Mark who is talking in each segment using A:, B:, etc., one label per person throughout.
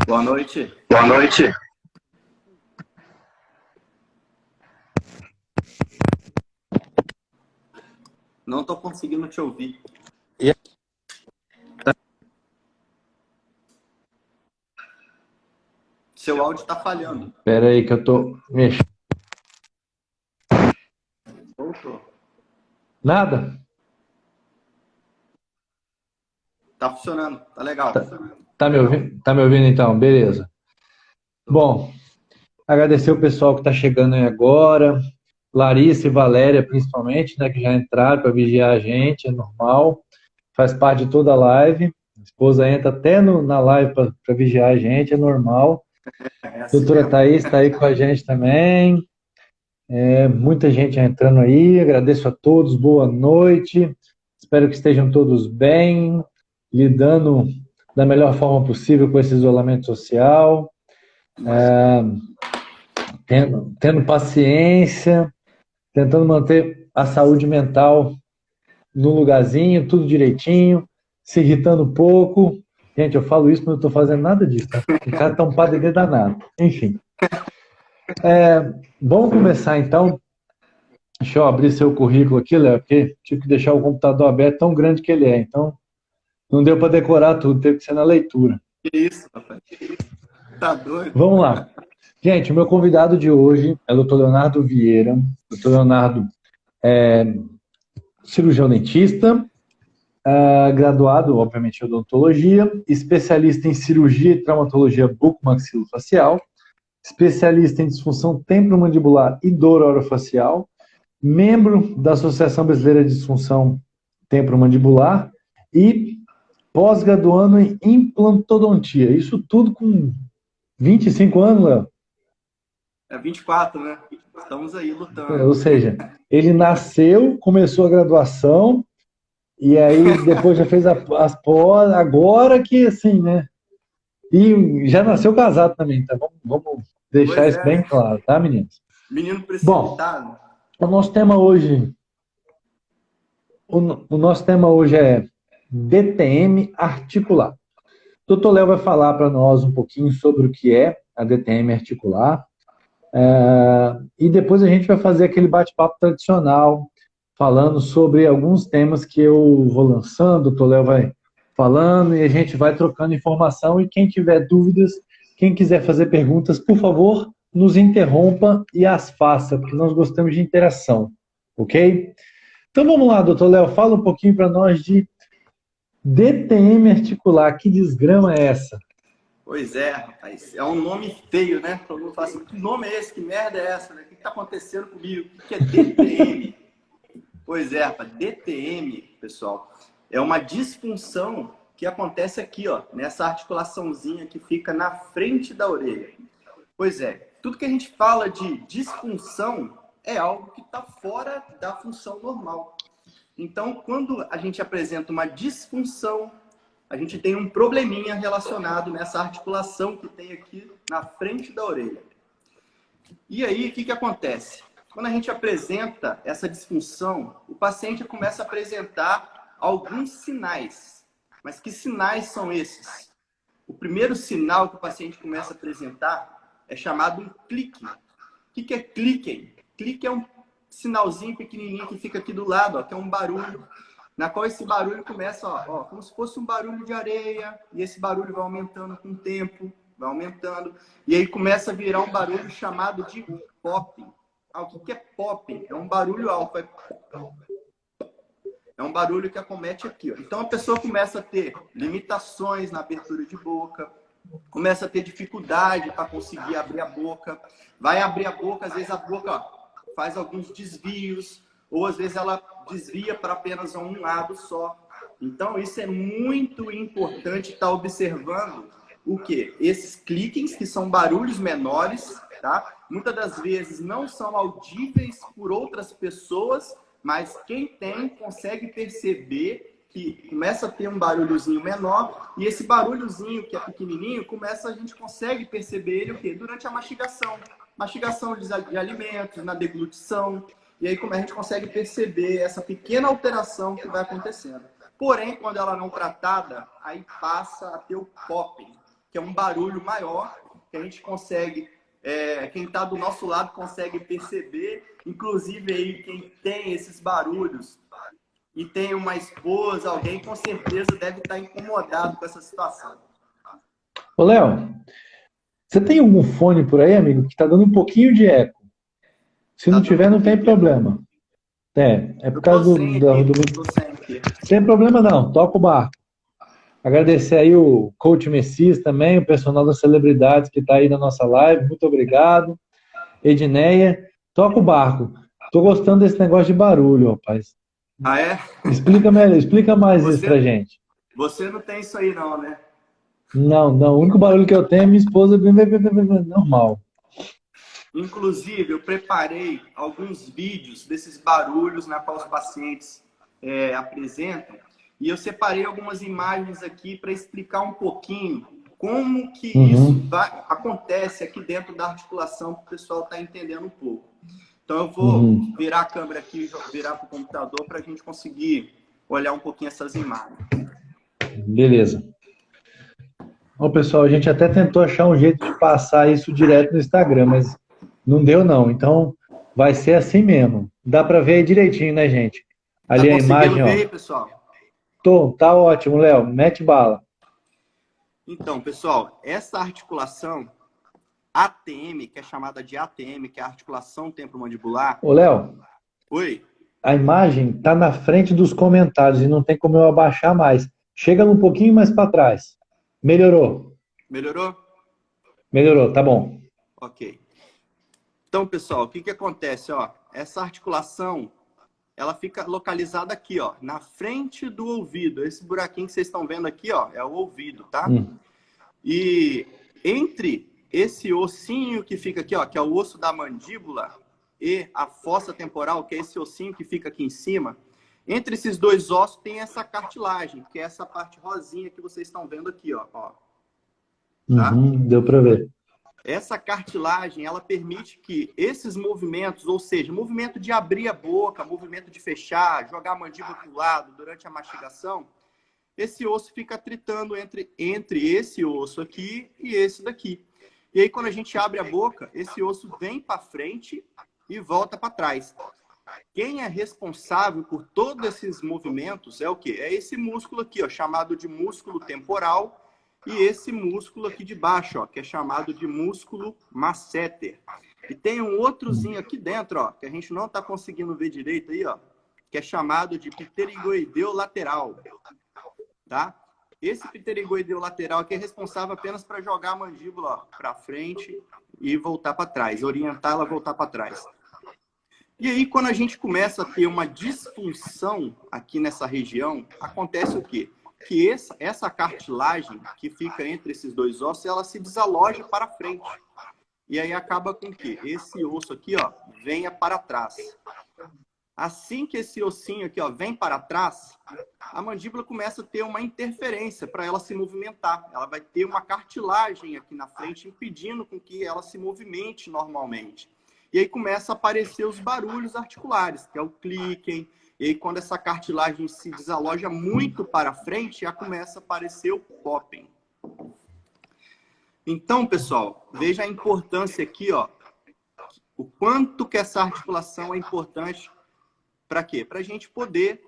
A: Boa noite.
B: Boa noite.
A: Não estou conseguindo te ouvir.
B: E
A: Seu áudio está falhando.
B: Espera aí que eu tô mexendo.
A: Voltou.
B: Nada?
A: Tá funcionando. Tá legal.
B: Tá me ouvindo? Tá me ouvindo então? Beleza. Bom, agradecer o pessoal que está chegando aí agora. Larissa e Valéria, principalmente, né, que já entraram para vigiar a gente, é normal. Faz parte de toda a live. A esposa entra até na live para vigiar a gente, é normal.
A: É assim
B: Doutora
A: mesmo.
B: Thaís está aí com a gente também. Muita gente entrando aí. Agradeço a todos, boa noite. Espero que estejam todos bem, lidando da melhor forma possível com esse isolamento social, tendo paciência, tentando manter a saúde mental no lugarzinho, tudo direitinho, se irritando pouco. Gente, eu falo isso, mas não estou fazendo nada disso, tá? O cara tá um padre danado. Enfim. Vamos começar então. Deixa eu abrir seu currículo aqui, Léo, porque tive que deixar o computador aberto, tão grande que ele é. Então, não deu para decorar tudo, teve que ser na leitura.
A: Que isso, rapaz? Tá doido?
B: Vamos lá. Gente, o meu convidado de hoje é o Dr. Leonardo Vieira. Dr. Leonardo é cirurgião dentista, graduado, obviamente, em odontologia, especialista em cirurgia e traumatologia bucomaxilofacial, especialista em disfunção temporomandibular e dor orofacial, membro da Associação Brasileira de Disfunção Temporomandibular e pós-graduando em implantodontia. Isso tudo com 25 anos, Léo.
A: É 24, né? Estamos aí
B: Ou
A: lutando.
B: seja, ele nasceu, começou a graduação, e aí depois já fez as pós, agora que assim, né? E já nasceu casado também, tá? Vamos deixar
A: Pois
B: isso
A: é,
B: bem
A: né?
B: claro, tá, meninos?
A: Menino
B: Bom,
A: precipitado.
B: o nosso tema hoje, o nosso tema hoje é DTM articular. O Dr. Léo vai falar para nós um pouquinho sobre o que é a DTM articular. E depois a gente vai fazer aquele bate-papo tradicional, falando sobre alguns temas que eu vou lançando, o Dr. Léo vai falando e a gente vai trocando informação. E quem tiver dúvidas, quem quiser fazer perguntas, por favor, nos interrompa e as faça, porque nós gostamos de interação, ok? Então vamos lá, Dr. Léo, fala um pouquinho para nós de DTM articular. Que desgrama é essa?
A: Pois é, rapaz. É um nome feio, né? Todo mundo fala assim, que nome é esse? Que merda é essa? Né? O que está acontecendo comigo? O que é DTM? Pois é, rapaz. DTM, pessoal, é uma disfunção que acontece aqui, ó, nessa articulaçãozinha que fica na frente da orelha. Pois é, tudo que a gente fala de disfunção é algo que está fora da função normal. Então, quando a gente apresenta uma disfunção, a gente tem um probleminha relacionado nessa articulação que tem aqui na frente da orelha. E aí, o que acontece? Quando a gente apresenta essa disfunção, o paciente começa a apresentar alguns sinais. Mas que sinais são esses? O primeiro sinal que o paciente começa a apresentar é chamado um clique. O que é clique? Clique é um sinalzinho pequenininho que fica aqui do lado, ó, que é um barulho, na qual esse barulho começa, ó, como se fosse um barulho de areia, e esse barulho vai aumentando com o tempo, vai aumentando, e aí começa a virar um barulho chamado de popping. O que é popping? É um barulho alto, é um barulho que acomete aqui, ó. Então a pessoa começa a ter limitações na abertura de boca, começa a ter dificuldade para conseguir abrir a boca, vai abrir a boca, às vezes a boca, ó, faz alguns desvios, ou às vezes ela desvia para apenas um lado só. Então isso é muito importante estar observando o quê? Esses cliques, que são barulhos menores, tá? Muitas das vezes não são audíveis por outras pessoas, mas quem tem consegue perceber que começa a ter um barulhozinho menor, e esse barulhozinho que é pequenininho, a gente consegue perceber ele o quê? Durante a mastigação. Mastigação de alimentos, na deglutição, e aí como a gente consegue perceber essa pequena alteração que vai acontecendo. Porém, quando ela não tratada, aí passa a ter o popping, que é um barulho maior, que a gente consegue, quem está do nosso lado consegue perceber, inclusive aí quem tem esses barulhos e tem uma esposa, alguém com certeza deve estar incomodado com essa situação.
B: Ô, Léo, você tem algum fone por aí, amigo, que está dando um pouquinho de eco? Se não tiver, não tem problema. É por causa
A: Tô sem aqui.
B: Sem problema não, toca o barco. Agradecer aí o Coach Messias também, o personal das celebridades que está aí na nossa live. Muito obrigado. Edneia, toca o barco. Tô gostando desse negócio de barulho, rapaz.
A: Ah, é?
B: Explica mais isso pra gente.
A: Você não tem isso aí não, né?
B: Não. O único barulho que eu tenho é minha esposa normal.
A: Inclusive, eu preparei alguns vídeos desses barulhos na qual os pacientes apresentam. E eu separei algumas imagens aqui para explicar um pouquinho como que isso acontece aqui dentro da articulação, para o pessoal estar entendendo um pouco. Então, eu vou virar a câmera aqui, virar para o computador, para a gente conseguir olhar um pouquinho essas imagens.
B: Beleza. Bom, pessoal, a gente até tentou achar um jeito de passar isso direto no Instagram, mas não deu não. Então, vai ser assim mesmo. Dá para ver aí direitinho, né, gente? Ali
A: Tá
B: a imagem,
A: ver
B: ó.
A: aí, pessoal?
B: Tá ótimo, Léo. Mete bala.
A: Então, pessoal, essa articulação ATM, que é chamada de ATM, que é a articulação temporomandibular.
B: Ô, Léo.
A: Oi.
B: A imagem tá na frente dos comentários e não tem como eu abaixar mais. Chega um pouquinho mais para trás. Melhorou? Melhorou, tá bom.
A: Ok. Então, pessoal, o que acontece? Ó, essa articulação, ela fica localizada aqui, ó, na frente do ouvido. Esse buraquinho que vocês estão vendo aqui, ó, é o ouvido, tá? E entre esse ossinho que fica aqui, ó, que é o osso da mandíbula, e a fossa temporal, que é esse ossinho que fica aqui em cima, entre esses dois ossos tem essa cartilagem, que é essa parte rosinha que vocês estão vendo aqui, ó. Tá?
B: Deu para ver.
A: Essa cartilagem, ela permite que esses movimentos, ou seja, movimento de abrir a boca, movimento de fechar, jogar a mandíbula para o lado durante a mastigação, esse osso fica tritando entre esse osso aqui e esse daqui. E aí, quando a gente abre a boca, esse osso vem para frente e volta para trás. Quem é responsável por todos esses movimentos é o quê? É esse músculo aqui, ó, chamado de músculo temporal, e esse músculo aqui de baixo, ó, que é chamado de músculo masseter. E tem um outrozinho aqui dentro, ó, que a gente não está conseguindo ver direito aí, ó, que é chamado de pterigoideu lateral. Tá? Esse pterigoideu lateral aqui é responsável apenas para jogar a mandíbula para frente e voltar para trás, orientá-la a voltar para trás. E aí, quando a gente começa a ter uma disfunção aqui nessa região, acontece o quê? Que essa cartilagem que fica entre esses dois ossos, ela se desaloja para frente. E aí acaba com que esse osso aqui, ó, venha para trás. Assim que esse ossinho aqui, ó, vem para trás, a mandíbula começa a ter uma interferência para ela se movimentar. Ela vai ter uma cartilagem aqui na frente impedindo com que ela se movimente normalmente. E aí começa a aparecer os barulhos articulares, que é o clique. E aí quando essa cartilagem se desaloja muito para frente, já começa a aparecer o popping. Então, pessoal, veja a importância aqui, ó, o quanto que essa articulação é importante para quê? Para a gente poder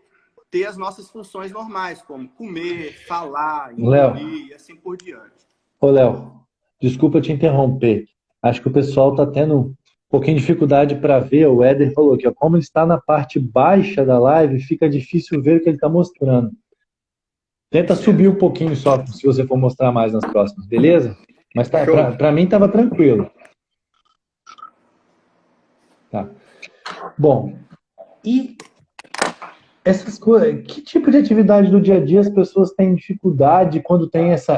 A: ter as nossas funções normais, como comer, falar, engolir e assim por diante.
B: Ô, Léo, desculpa te interromper. Acho que o pessoal está tendo um pouquinho de dificuldade para ver. O Éder falou que, ó, como ele está na parte baixa da live, fica difícil ver o que ele está mostrando. Tenta subir um pouquinho só, se você for mostrar mais nas próximas, beleza? Mas tá, para mim estava tranquilo. Tá. Bom, e essas coisas, que tipo de atividade do dia a dia as pessoas têm dificuldade quando tem essa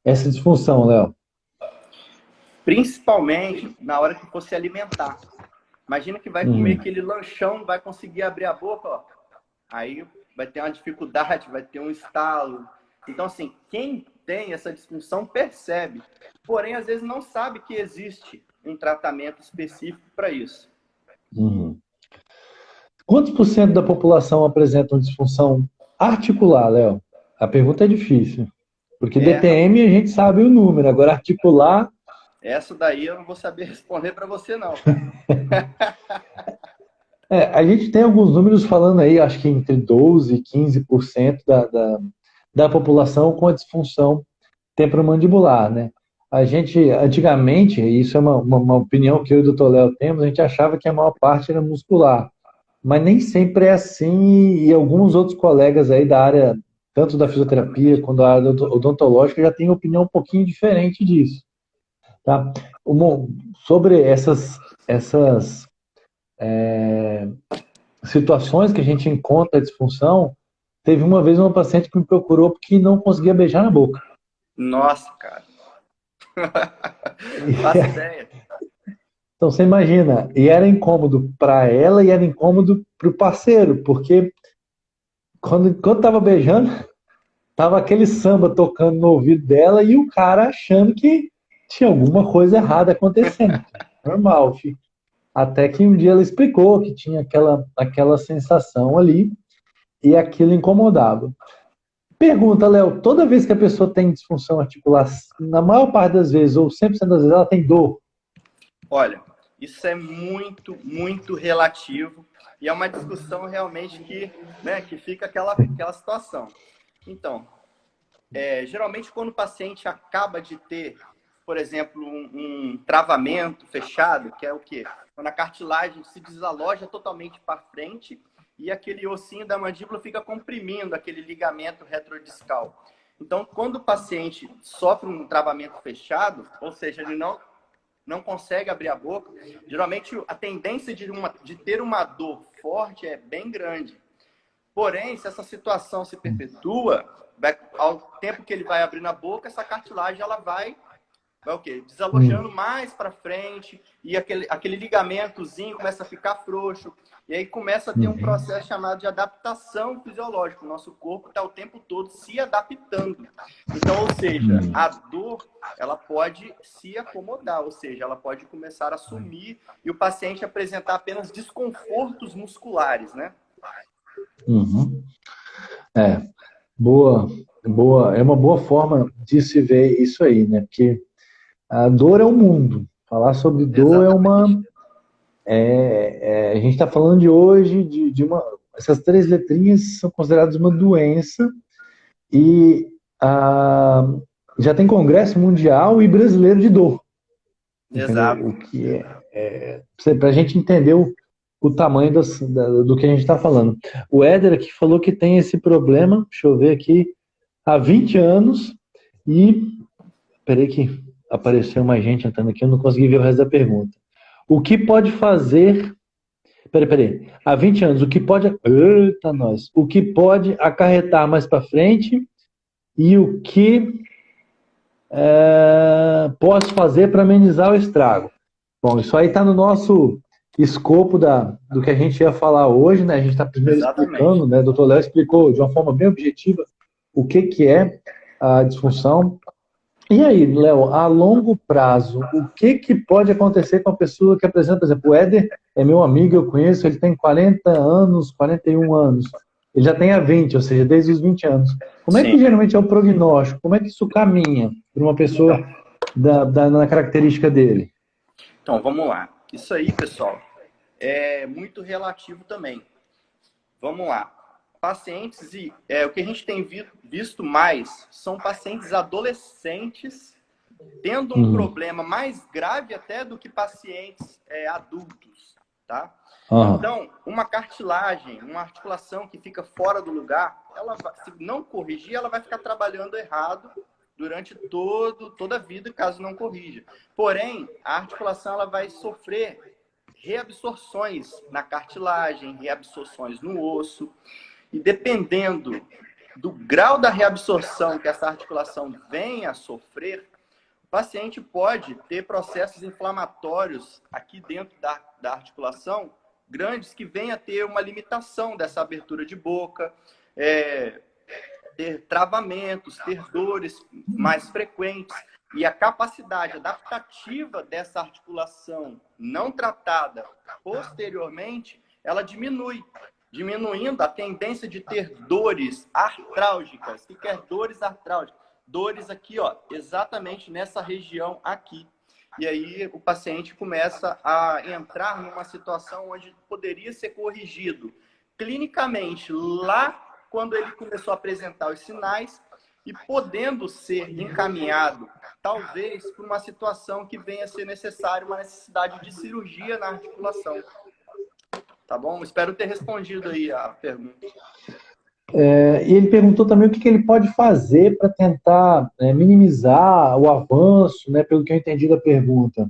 B: disfunção, Léo?
A: Principalmente na hora que for se alimentar. Imagina que vai comer aquele lanchão, vai conseguir abrir a boca, ó. Aí vai ter uma dificuldade, vai ter um estalo. Então, assim, quem tem essa disfunção percebe, porém, às vezes não sabe que existe um tratamento específico para isso.
B: Uhum. Quantos por cento da população apresentam disfunção articular, Léo? A pergunta é difícil. Porque
A: É,
B: DTM a gente sabe o número, agora articular.
A: essa daí eu não vou saber responder para você, não, cara.
B: A gente tem alguns números falando aí, acho que entre 12% e 15% da população com a disfunção temporomandibular, né? A gente, antigamente, isso é uma opinião que eu e o doutor Léo temos, a gente achava que a maior parte era muscular. Mas nem sempre é assim, e alguns outros colegas aí da área, tanto da fisioterapia quanto da área odontológica, já têm opinião um pouquinho diferente disso. Tá? Sobre essas situações que a gente encontra a disfunção, teve uma vez uma paciente que me procurou porque não conseguia beijar na boca.
A: Nossa, cara. Faço ideia.
B: Então você imagina, e era incômodo para ela e era incômodo para o parceiro, porque quando tava beijando, tava aquele samba tocando no ouvido dela e o cara achando que tinha alguma coisa errada acontecendo. Normal, filho. Até que um dia ela explicou que tinha aquela sensação ali e aquilo incomodava. Pergunta, Léo, toda vez que a pessoa tem disfunção articular, na maior parte das vezes, ou 100% das vezes, ela tem dor?
A: Olha, isso é muito, muito relativo e é uma discussão realmente que, né, que fica aquela situação. Então, geralmente quando o paciente acaba de ter, por exemplo, um travamento fechado, que é o quê? Quando a cartilagem se desaloja totalmente para frente e aquele ossinho da mandíbula fica comprimindo aquele ligamento retrodiscal. Então, quando o paciente sofre um travamento fechado, ou seja, ele não consegue abrir a boca, geralmente a tendência de ter uma dor forte é bem grande. Porém, se essa situação se perpetua, ao tempo que ele vai abrindo a boca, essa cartilagem ela vai o quê? Desalojando mais para frente e aquele ligamentozinho começa a ficar frouxo. E aí começa a ter um processo chamado de adaptação fisiológica. O nosso corpo está o tempo todo se adaptando. Então, ou seja, a dor ela pode se acomodar, ou seja, ela pode começar a sumir e o paciente apresentar apenas desconfortos musculares, né?
B: Uhum. É, boa, é uma boa forma de se ver isso aí, né? Porque a dor é um mundo. Falar sobre dor é
A: Exatamente.
B: a gente está falando de hoje de uma. Essas três letrinhas são consideradas uma doença e já tem congresso mundial e brasileiro de dor. Entendeu?
A: Exato.
B: O que para a gente entender o tamanho do que a gente está falando. O Éder aqui falou que tem esse problema, deixa eu ver aqui, há 20 anos e. Peraí que apareceu mais gente entrando aqui, eu não consegui ver o resto da pergunta. O que pode fazer. Peraí. Há 20 anos, o que pode. Eita, nós. O que pode acarretar mais para frente e o que posso fazer para amenizar o estrago? Bom, isso aí está no nosso escopo do que a gente ia falar hoje, né? A gente está primeiro
A: Exatamente.
B: explicando, né? O doutor Léo explicou de uma forma bem objetiva o que é a disfunção. E aí, Léo, a longo prazo, o que pode acontecer com a pessoa que apresenta, por exemplo, o Éder é meu amigo, eu conheço, ele tem 40 anos, 41 anos. Ele já tem há 20, ou seja, desde os 20 anos. Como é que
A: Sim.
B: geralmente é o prognóstico? Como é que isso caminha para uma pessoa
A: Então,
B: na característica dele?
A: então, vamos lá. Isso aí, pessoal, é muito relativo também. Vamos lá. Pacientes, o que a gente tem visto mais são pacientes adolescentes tendo um problema mais grave até do que pacientes adultos, tá?
B: Aham.
A: Então, uma cartilagem, uma articulação que fica fora do lugar, ela se não corrigir, ela vai ficar trabalhando errado durante toda a vida, caso não corrija. Porém, a articulação ela vai sofrer reabsorções na cartilagem, reabsorções no osso, e dependendo do grau da reabsorção que essa articulação venha a sofrer, o paciente pode ter processos inflamatórios aqui dentro da articulação grandes que venha a ter uma limitação dessa abertura de boca, ter travamentos, ter dores mais frequentes. E a capacidade adaptativa dessa articulação não tratada posteriormente, ela diminui. Diminuindo a tendência de ter dores artrálgicas. O que é dores artrálgicas? Dores aqui, ó, exatamente nessa região aqui. E aí o paciente começa a entrar numa situação onde poderia ser corrigido clinicamente lá quando ele começou a apresentar os sinais e podendo ser encaminhado, talvez, para uma situação que venha a ser necessária uma necessidade de cirurgia na articulação. Tá bom? Espero ter respondido aí a pergunta.
B: E ele perguntou também o que ele pode fazer para tentar minimizar o avanço, né, pelo que eu entendi da pergunta.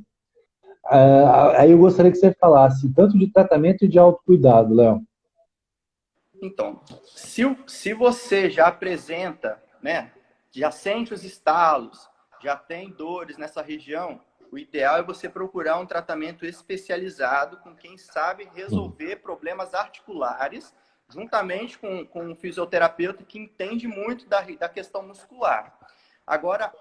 B: Aí eu gostaria que você falasse tanto de tratamento e de autocuidado, Léo.
A: Então, se você já apresenta, né, já sente os estalos, já tem dores nessa região, o ideal é você procurar um tratamento especializado com quem sabe resolver problemas articulares, juntamente com um fisioterapeuta que entende muito da questão muscular. Agora,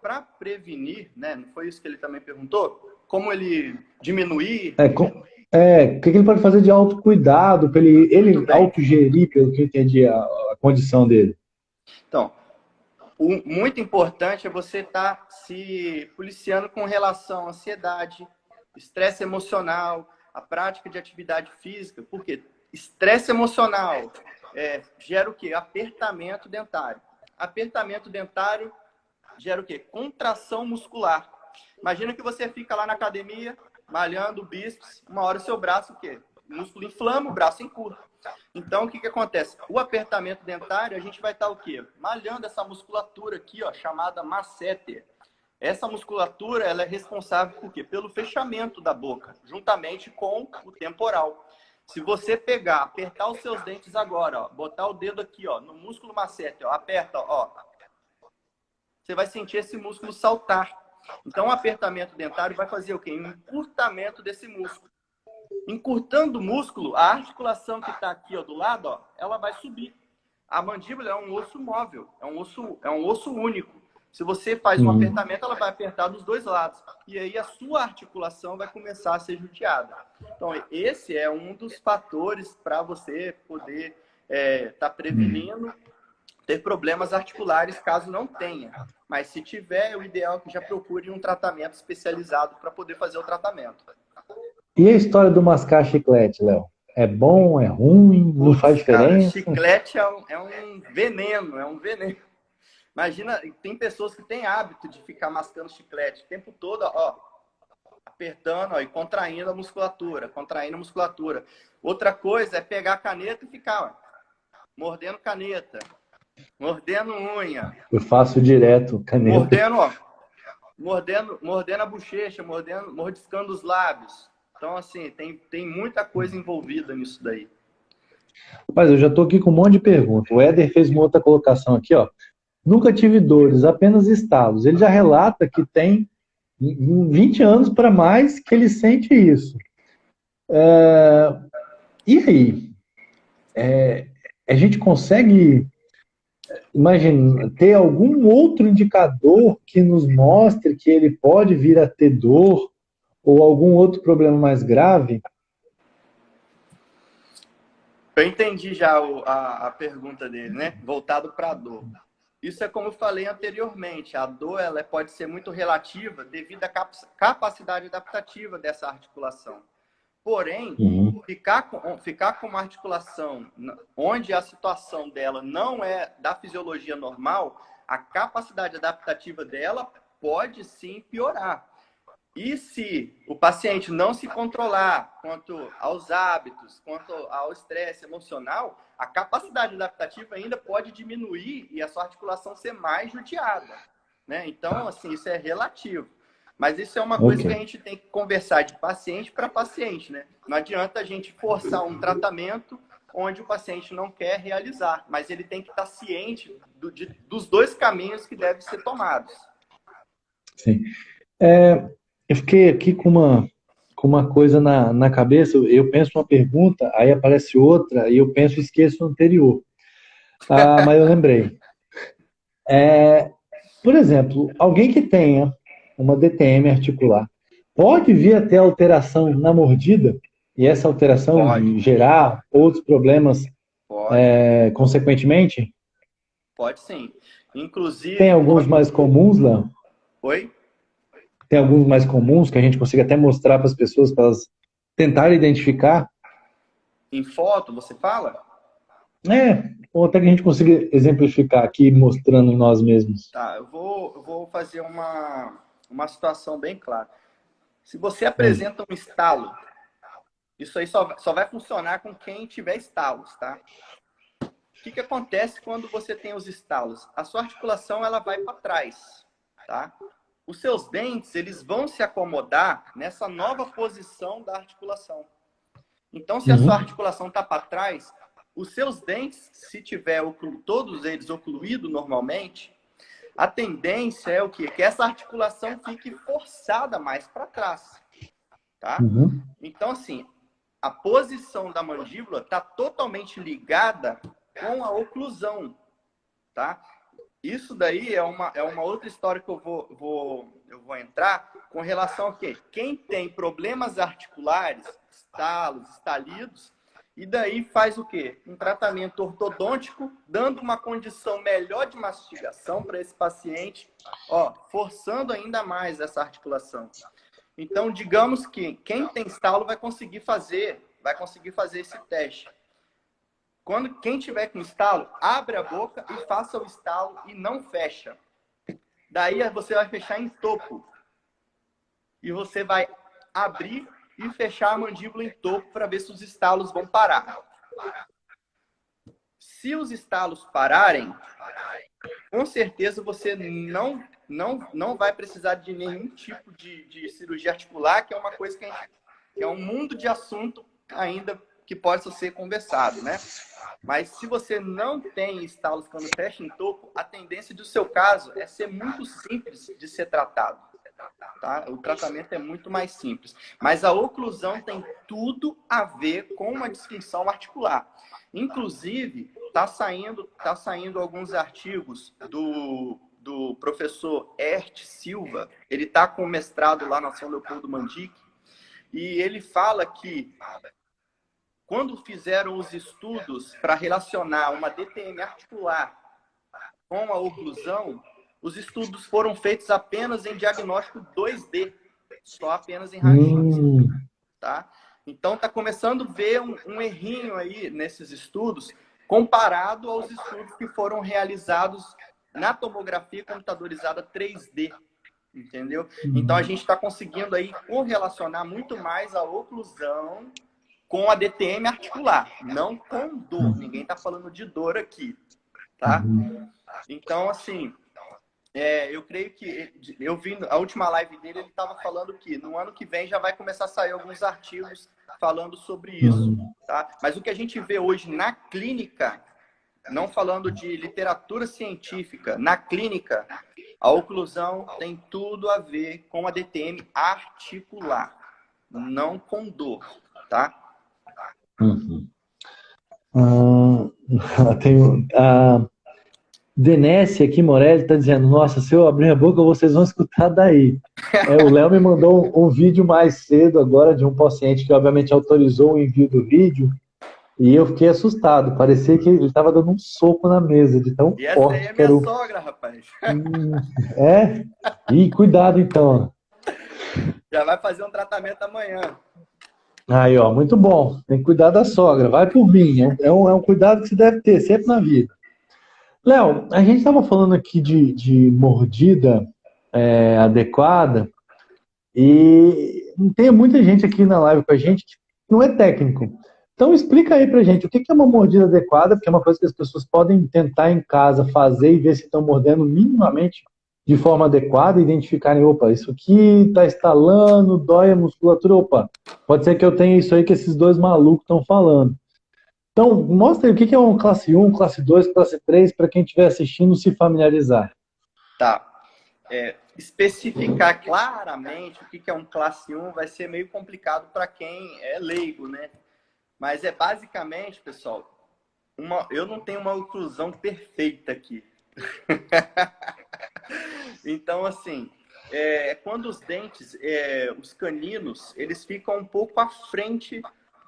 A: para prevenir, né, não foi isso que ele também perguntou? Como ele diminuir...
B: O que ele pode fazer de autocuidado, para ele autogerir, pelo que eu entendi, a condição dele?
A: Então, muito importante é você estar se policiando com relação à ansiedade, estresse emocional, a prática de atividade física, porque estresse emocional gera o quê? Apertamento dentário. Apertamento dentário gera o quê? Contração muscular. Imagina que você fica lá na academia, malhando o bíceps, uma hora o seu braço, o quê? O músculo inflama, o braço encurta. Então, o que acontece? O apertamento dentário, a gente vai estar o quê? Malhando essa musculatura aqui, ó, chamada masseter. Essa musculatura, ela é responsável por quê? Pelo fechamento da boca, juntamente com o temporal. Se você pegar, apertar os seus dentes agora, ó, botar o dedo aqui, ó, no músculo masseter, ó, aperta, ó, você vai sentir esse músculo saltar. Então, o apertamento dentário vai fazer o quê? Um encurtamento desse músculo. Encurtando o músculo, a articulação que está aqui, ó, do lado, ó, ela vai subir. A mandíbula é um osso móvel, é um osso único. Se você faz um apertamento, ela vai apertar dos dois lados. E aí a sua articulação vai começar a ser judiada. Então, esse é um dos fatores para você poder estar prevenindo ter problemas articulares, caso não tenha. Mas se tiver, o ideal é que já procure um tratamento especializado para poder fazer o tratamento.
B: E a história do mascar chiclete, Léo? É bom, é ruim, não faz diferença?
A: Cara, chiclete é um veneno, é um veneno. Imagina, tem pessoas que têm hábito de ficar mascando chiclete o tempo todo, ó, apertando, ó, e contraindo a musculatura, contraindo a musculatura. Outra coisa é pegar a caneta e ficar, ó, mordendo caneta, mordendo unha.
B: Eu faço direto caneta.
A: Mordendo, ó, mordendo a bochecha, mordiscando os lábios. Então, assim, tem muita coisa envolvida nisso daí.
B: Mas eu já estou aqui com um monte de perguntas. O Éder fez uma outra colocação aqui, ó. Nunca tive dores, apenas estalos. Ele já relata que tem 20 anos para mais que ele sente isso. E aí? A gente consegue, imagina, ter algum outro indicador que nos mostre que ele pode vir a ter dor ou algum outro problema mais grave?
A: Eu entendi já a pergunta dele, né? Voltado para a dor. Isso é como eu falei anteriormente. A dor ela pode ser muito relativa devido à capacidade adaptativa dessa articulação. Porém, ficar com uma articulação onde a situação dela não é da fisiologia normal, a capacidade adaptativa dela pode sim piorar. E se o paciente não se controlar quanto aos hábitos, quanto ao estresse emocional, a capacidade adaptativa ainda pode diminuir e a sua articulação ser mais judiada, né? Então, assim, isso é relativo. Mas isso é uma coisa que a gente tem que conversar de paciente para paciente, né? Não adianta a gente forçar um tratamento onde o paciente não quer realizar, mas ele tem que estar ciente dos dois caminhos que devem ser tomados.
B: Sim. Eu fiquei aqui com com uma coisa na cabeça, eu penso uma pergunta, aí aparece outra, e eu penso e esqueço o anterior. Mas eu lembrei. Por exemplo, alguém que tenha uma DTM articular pode vir a ter alteração na mordida e essa alteração
A: Pode,
B: gerar outros problemas
A: pode,
B: consequentemente?
A: pode sim.
B: Tem
A: Inclusive,
B: alguns mais comuns, Léo?
A: oi?
B: Tem alguns mais comuns que a gente consiga até mostrar para as pessoas, para elas tentarem identificar?
A: Em foto, você fala?
B: Ou até que a gente consiga exemplificar aqui, mostrando em nós mesmos.
A: Tá, eu vou fazer uma situação bem clara. Se você
B: Hum.
A: apresenta um estalo, isso aí só vai funcionar com quem tiver estalos, tá? O que acontece quando você tem os estalos? A sua articulação ela vai para trás, tá? Os seus dentes eles vão se acomodar nessa nova posição da articulação. Então, se a sua
B: Uhum.
A: articulação está para trás, os seus dentes, se tiver todos eles ocluídos normalmente, a tendência é o quê? Que essa articulação fique forçada mais para trás, tá?
B: Uhum.
A: Então, assim, a posição da mandíbula está totalmente ligada com a oclusão, tá? Isso daí é uma outra história que eu vou entrar com relação a quê? Quem tem problemas articulares, estalos, estalidos, e daí faz o quê? Um tratamento ortodôntico, dando uma condição melhor de mastigação para esse paciente, ó, forçando ainda mais essa articulação. Então, digamos que quem tem estalo vai conseguir fazer esse teste. Quem tiver com estalo, abre a boca e faça o estalo e não fecha. Daí você vai fechar em topo. E você vai abrir e fechar a mandíbula em topo para ver se os estalos vão parar. Se os estalos pararem, com certeza você não vai precisar de nenhum tipo de cirurgia articular, que é uma coisa que é um mundo de assunto ainda que possa ser conversado, né? Mas se você não tem estalos quando fecha em topo, a tendência do seu caso é ser muito simples de ser tratado. Tá? O tratamento é muito mais simples. Mas a oclusão tem tudo a ver com uma disfunção articular. Inclusive, tá saindo alguns artigos do professor Ert Silva. Ele está com mestrado lá na São Leopoldo Mandic. E ele fala que quando fizeram os estudos para relacionar uma DTM articular com a oclusão, os estudos foram feitos apenas em diagnóstico 2D, só apenas em raio-x, tá? Então está começando a ver um errinho aí nesses estudos, comparado aos estudos que foram realizados na tomografia computadorizada 3D, entendeu? Então a gente está conseguindo aí correlacionar muito mais a oclusão com a DTM articular, não com dor. Ninguém está falando de dor aqui, tá? Então, assim, eu creio que... Eu vi a última live dele, ele estava falando que no ano que vem já vai começar a sair alguns artigos falando sobre isso, tá? Mas o que a gente vê hoje na clínica, não falando de literatura científica, na clínica, a oclusão tem tudo a ver com a DTM articular, não com dor, tá?
B: Tem a Denesse aqui, Morelli, está dizendo: nossa, se eu abrir a boca, vocês vão escutar daí. O Léo me mandou um vídeo mais cedo agora de um paciente que obviamente autorizou o envio do vídeo e eu fiquei assustado. Parecia que ele estava dando um soco na mesa de tão
A: E essa aí
B: forte
A: é
B: que era
A: minha
B: o...
A: sogra, rapaz.
B: Ih, cuidado então.
A: Já vai fazer um tratamento amanhã.
B: Aí, ó, muito bom. Tem que cuidar da sogra. Vai por mim. É um cuidado que se deve ter sempre na vida. Léo, a gente estava falando aqui de mordida adequada e tem muita gente aqui na live com a gente que não é técnico. Então explica aí pra gente o que é uma mordida adequada, porque é uma coisa que as pessoas podem tentar em casa fazer e ver se estão mordendo minimamente de forma adequada, identificarem, opa, isso aqui está estalando, dói a musculatura, opa, pode ser que eu tenha isso aí que esses dois malucos estão falando. Então, mostra aí o que é um classe 1, classe 2, classe 3, para quem estiver assistindo se familiarizar.
A: Tá. especificar claramente o que é um classe 1 vai ser meio complicado para quem é leigo, né? Mas é basicamente, pessoal, eu não tenho uma oclusão perfeita aqui. Então, assim, quando os dentes, os caninos, eles ficam um pouco à frente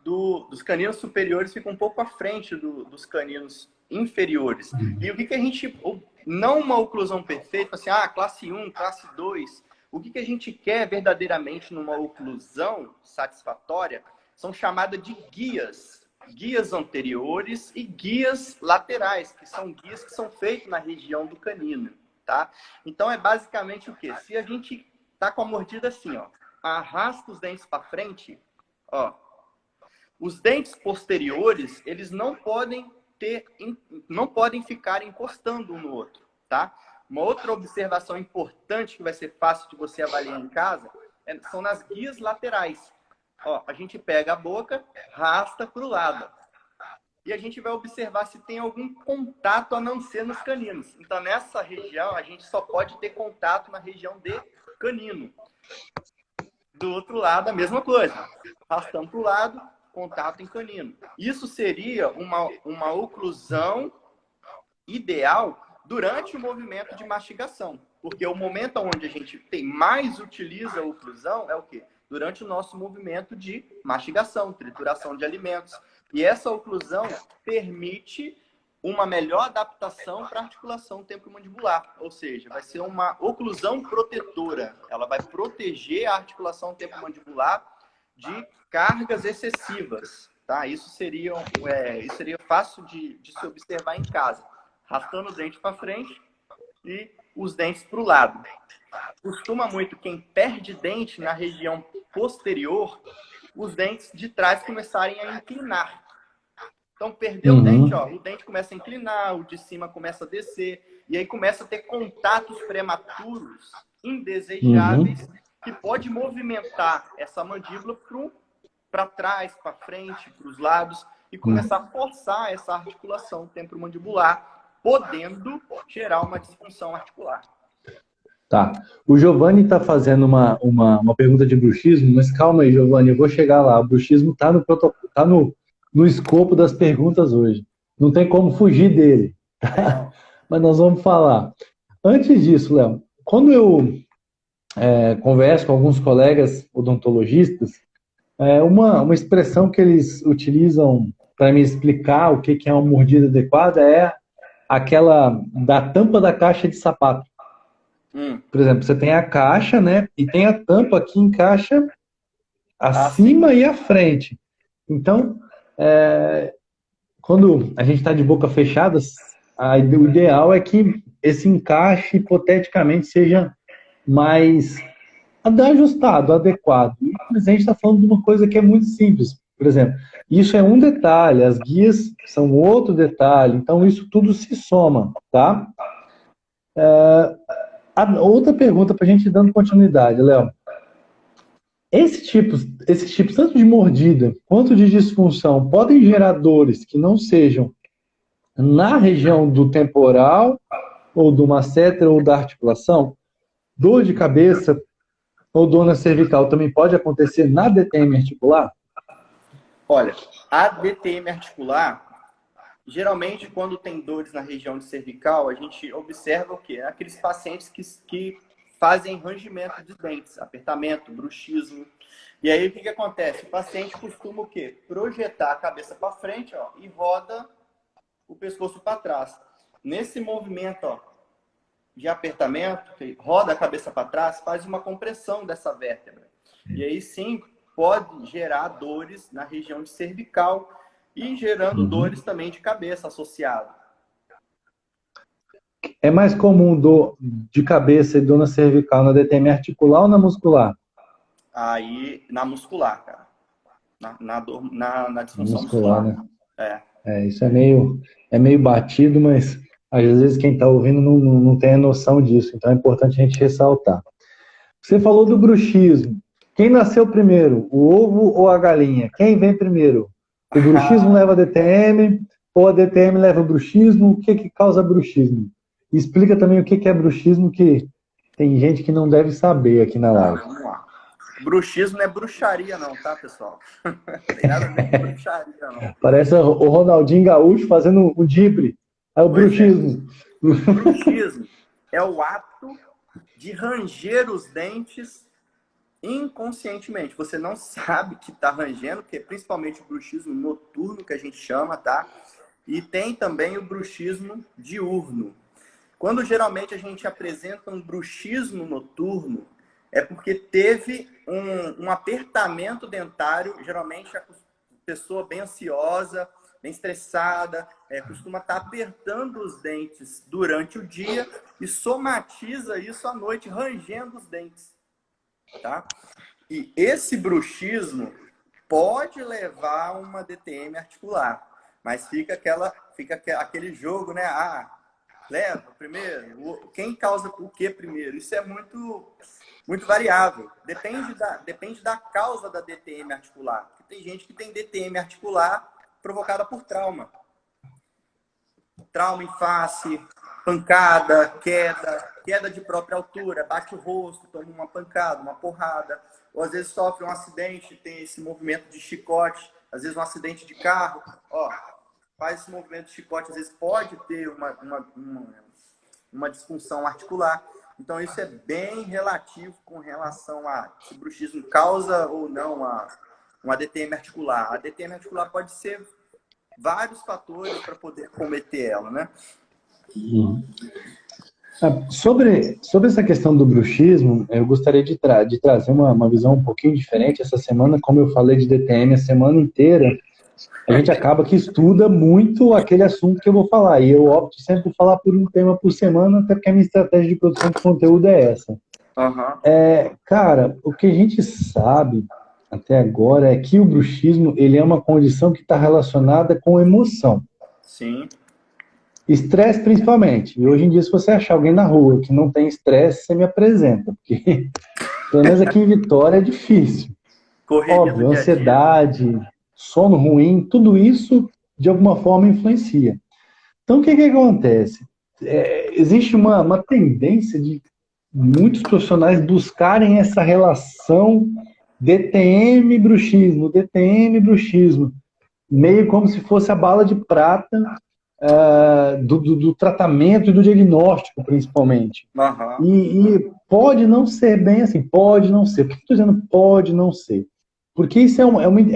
A: dos caninos superiores, ficam um pouco à frente dos caninos inferiores. E o que a gente... Não uma oclusão perfeita, assim, classe 1, classe 2. O que a gente quer verdadeiramente numa oclusão satisfatória são chamadas de guias. Guias anteriores e guias laterais, que são guias que são feitos na região do canino, tá? Então, é basicamente o quê? Se a gente tá com a mordida assim, ó, arrasta os dentes para frente, ó, os dentes posteriores, eles não podem ficar encostando um no outro, tá? Uma outra observação importante que vai ser fácil de você avaliar em casa são nas guias laterais. Ó, a gente pega a boca, arrasta para o lado. E a gente vai observar se tem algum contato a não ser nos caninos. Então, nessa região, a gente só pode ter contato na região de canino. Do outro lado, a mesma coisa. Arrastando para o lado, contato em canino. Isso seria uma oclusão ideal durante o movimento de mastigação. Porque o momento onde a gente mais utiliza a oclusão é o quê? Durante o nosso movimento de mastigação, trituração de alimentos. E essa oclusão permite uma melhor adaptação para a articulação temporomandibular. Ou seja, vai ser uma oclusão protetora. Ela vai proteger a articulação temporomandibular de cargas excessivas. Tá? Isso seria fácil de se observar em casa. Arrastando o dente para frente e os dentes para o lado. Costuma muito quem perde dente na região posterior, os dentes de trás começarem a inclinar. Então, perdeu o dente, ó, o dente começa a inclinar, o de cima começa a descer, e aí começa a ter contatos prematuros, indesejáveis, que pode movimentar essa mandíbula para trás, para frente, para os lados, e começar a forçar essa articulação temporomandibular, podendo gerar uma disfunção articular.
B: Tá. O Giovanni está fazendo uma pergunta de bruxismo, mas calma aí, Giovanni, eu vou chegar lá. O bruxismo está no escopo das perguntas hoje. Não tem como fugir dele. Tá? Mas nós vamos falar. Antes disso, Léo, quando eu converso com alguns colegas odontologistas, uma expressão que eles utilizam para me explicar o que é uma mordida adequada é aquela da tampa da caixa de sapato. Por exemplo, você tem a caixa, né? E tem a tampa que encaixa acima e à frente. Então, quando a gente está de boca fechada, o ideal é que esse encaixe, hipoteticamente, seja mais ajustado, adequado. Mas a gente está falando de uma coisa que é muito simples. Por exemplo, isso é um detalhe, as guias são outro detalhe. Então, isso tudo se soma, tá? Outra pergunta para a gente ir dando continuidade, Léo. Esses tipos, tanto de mordida quanto de disfunção, podem gerar dores que não sejam na região do temporal, ou do masseter, ou da articulação? Dor de cabeça ou dor na cervical também pode acontecer na DTM articular?
A: Olha, a DTM articular, geralmente, quando tem dores na região de cervical, a gente observa o quê? Aqueles pacientes que fazem rangimento de dentes, apertamento, bruxismo. E aí, o que acontece? O paciente costuma o quê? Projetar a cabeça para frente, ó, e roda o pescoço para trás. Nesse movimento, ó, de apertamento, roda a cabeça para trás, faz uma compressão dessa vértebra. E aí, sim, pode gerar dores na região de cervical, e gerando dores também de cabeça associado.
B: É mais comum dor de cabeça e dor na cervical na DTM articular ou na muscular?
A: Aí, na muscular, cara. Na disfunção muscular.
B: Né? Isso é meio batido, mas às vezes quem está ouvindo não tem a noção disso. Então é importante a gente ressaltar. Você falou do bruxismo. Quem nasceu primeiro, o ovo ou a galinha? Quem vem primeiro? O bruxismo leva a DTM, ou a DTM leva o bruxismo? O que causa bruxismo? Explica também o que é bruxismo, que Tem gente que não deve saber aqui na
A: Tá,
B: live.
A: vamos lá. Bruxismo não é bruxaria não, tá, pessoal? Não tem nada a ver com bruxaria, não.
B: Parece o Ronaldinho Gaúcho fazendo um drible. É o
A: Pois é.
B: bruxismo.
A: Bruxismo é o ato de ranger os dentes inconscientemente. Você não sabe que está rangendo, que é principalmente o bruxismo noturno, que a gente chama, tá? E tem também o bruxismo diurno. Quando geralmente a gente apresenta um bruxismo noturno, é porque teve um apertamento dentário, geralmente a pessoa bem ansiosa, bem estressada, costuma estar apertando os dentes durante o dia e somatiza isso à noite, rangendo os dentes, tá? E esse bruxismo pode levar a uma DTM articular, mas fica aquele jogo, né? Ah, leva primeiro, quem causa o que primeiro? Isso é muito variável. Depende da causa da DTM articular. Porque tem gente que tem DTM articular provocada por trauma. Trauma em face, pancada, queda de própria altura, bate o rosto, toma uma pancada, uma porrada. Ou às vezes sofre um acidente, tem esse movimento de chicote, às vezes um acidente de carro, ó, faz esse movimento de chicote, às vezes pode ter uma disfunção articular. Então, isso é bem relativo com relação a se o bruxismo causa ou não uma DTM articular. A DTM articular pode ser vários fatores para poder cometer ela, né?
B: Sobre essa questão do bruxismo, eu gostaria de trazer uma visão um pouquinho diferente. Essa semana, como eu falei de DTM a semana inteira, a gente acaba que estuda muito aquele assunto que eu vou falar. E eu opto sempre por falar por um tema por semana, até porque a minha estratégia de produção de conteúdo é essa.
A: Uhum.
B: Cara, o que a gente sabe até agora é que o bruxismo ele é uma condição que está relacionada com emoção.
A: Sim.
B: Estresse principalmente. E hoje em dia, se você achar alguém na rua que não tem estresse, você me apresenta. Porque, pelo menos aqui em Vitória, é difícil.
A: Correria do
B: Óbvio,
A: dia a dia.
B: ansiedade, sono ruim, tudo isso de alguma forma influencia. Então, o que acontece? Existe uma tendência de muitos profissionais buscarem essa relação DTM-bruxismo, DTM-bruxismo, meio como se fosse a bala de prata do tratamento e do diagnóstico, principalmente.
A: Uhum.
B: E pode não ser bem assim, pode não ser. Por que estou dizendo pode não ser? Porque isso é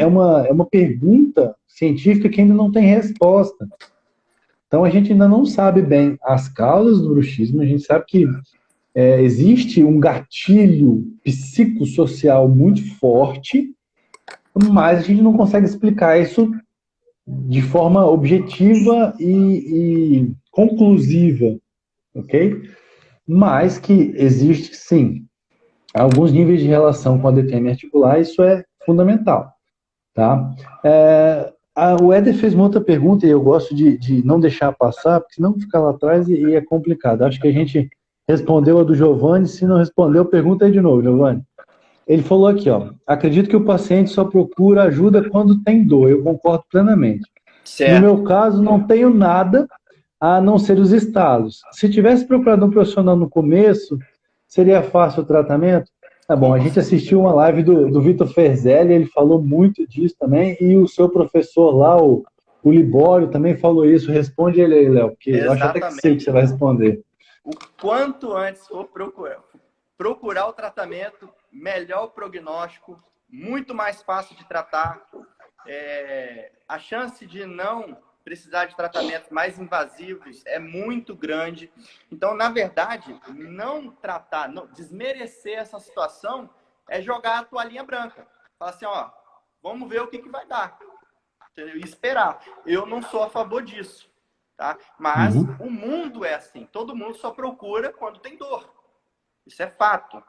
B: uma pergunta científica que ainda não tem resposta. Então a gente ainda não sabe bem as causas do bruxismo, a gente sabe que existe um gatilho psicossocial muito forte, mas a gente não consegue explicar isso de forma objetiva e conclusiva, ok? Mas que existe, sim, alguns níveis de relação com a DTM articular, isso é fundamental, tá? O Éder fez uma outra pergunta e eu gosto de não deixar passar, porque senão fica lá atrás e é complicado. Acho que a gente respondeu a do Giovanni, se não respondeu, pergunta aí de novo, Giovanni. Ele falou aqui, ó, acredito que o paciente só procura ajuda quando tem dor, eu concordo plenamente. No
A: Certo.
B: meu caso, não tenho nada a não ser os estalos. Se tivesse procurado um profissional no começo, seria fácil o tratamento? Tá bom, a gente assistiu uma live do Vitor Ferzelli, ele falou muito disso também, e o seu professor lá, o Libório, também falou isso. Responde ele aí, Léo, porque eu acho até que sei que você vai responder.
A: O quanto antes for procurar o tratamento, melhor o prognóstico, muito mais fácil de tratar. A chance de não precisar de tratamentos mais invasivos é muito grande. Então, na verdade, não tratar, não desmerecer essa situação é jogar a toalhinha branca. Falar assim, ó, vamos ver o que vai dar. Entendeu? E esperar. Eu não sou a favor disso. Tá? Mas o mundo é assim. Todo mundo só procura quando tem dor. Isso é fato.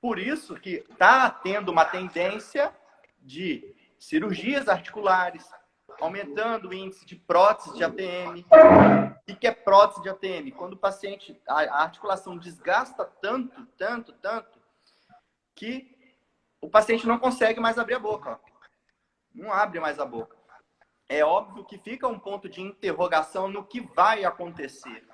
A: Por isso que está tendo uma tendência de cirurgias articulares, aumentando o índice de prótese de ATM. O que é prótese de ATM? Quando o paciente, a articulação desgasta tanto, que o paciente não consegue mais abrir a boca. Ó. Não abre mais a boca. É óbvio que fica um ponto de interrogação no que vai acontecer.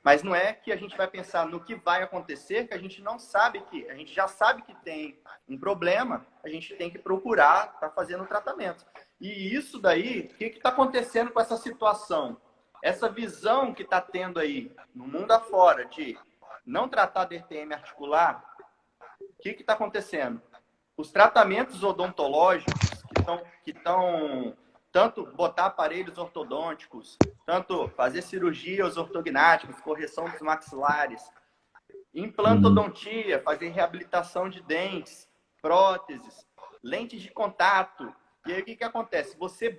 A: Mas não é que a gente vai pensar no que vai acontecer, que a gente não sabe que, a gente já sabe que tem um problema, a gente tem que procurar estar fazendo o tratamento. E isso daí, o que está acontecendo com essa situação? Essa visão que está tendo aí no mundo afora de não tratar DTM articular, o que está acontecendo? Os tratamentos odontológicos que estão tanto botar aparelhos ortodônticos, tanto fazer cirurgias ortognáticas, correção dos maxilares, implantodontia, fazer reabilitação de dentes, próteses, lentes de contato. E aí o que acontece? Você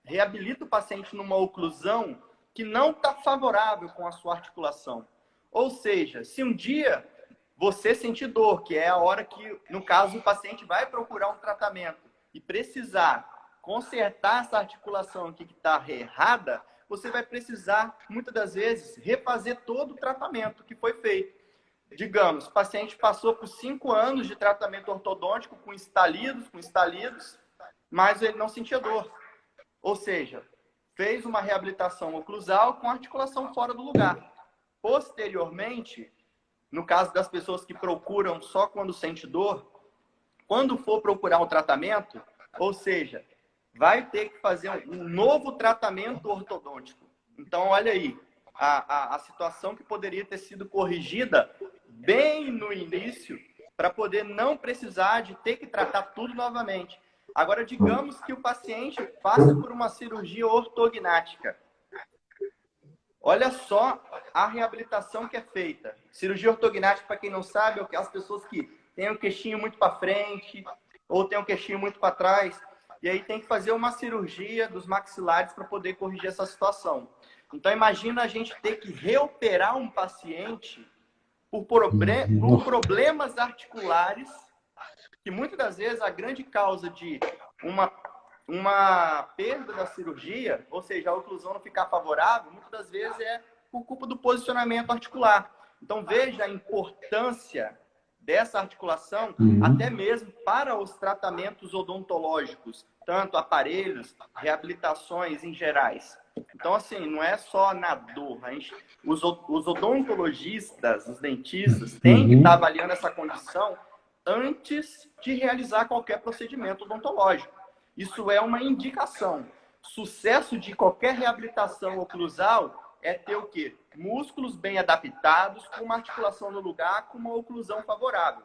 A: reabilita o paciente numa oclusão que não está favorável com a sua articulação. Ou seja, se um dia você sentir dor, que é a hora que, no caso, o paciente vai procurar um tratamento e precisar consertar essa articulação aqui que está errada, você vai precisar, muitas das vezes, refazer todo o tratamento que foi feito. Digamos, o paciente passou por 5 anos de tratamento ortodôntico com estalidos, mas ele não sentia dor. Ou seja, fez uma reabilitação oclusal com articulação fora do lugar. Posteriormente, no caso das pessoas que procuram só quando sente dor, quando for procurar um tratamento, ou seja, vai ter que fazer um novo tratamento ortodôntico. Então, olha aí, a situação que poderia ter sido corrigida bem no início, para poder não precisar de ter que tratar tudo novamente. Agora, digamos que o paciente passa por uma cirurgia ortognática. Olha só a reabilitação que é feita. Cirurgia ortognática, para quem não sabe, é aquelas pessoas que têm o queixinho muito para frente ou têm o queixinho muito para trás. E aí tem que fazer uma cirurgia dos maxilares para poder corrigir essa situação. Então, imagina a gente ter que reoperar um paciente por problemas articulares, que muitas das vezes a grande causa de uma perda da cirurgia, ou seja, a oclusão não ficar favorável, muitas das vezes é por culpa do posicionamento articular. Então, veja a importância dessa articulação, até mesmo para os tratamentos odontológicos, tanto aparelhos, reabilitações em gerais. Então, assim, não é só na dor. Os odontologistas, os dentistas, têm que estar avaliando essa condição antes de realizar qualquer procedimento odontológico. Isso é uma indicação. Sucesso de qualquer reabilitação oclusal é ter o quê? Músculos bem adaptados, com uma articulação no lugar, com uma oclusão favorável.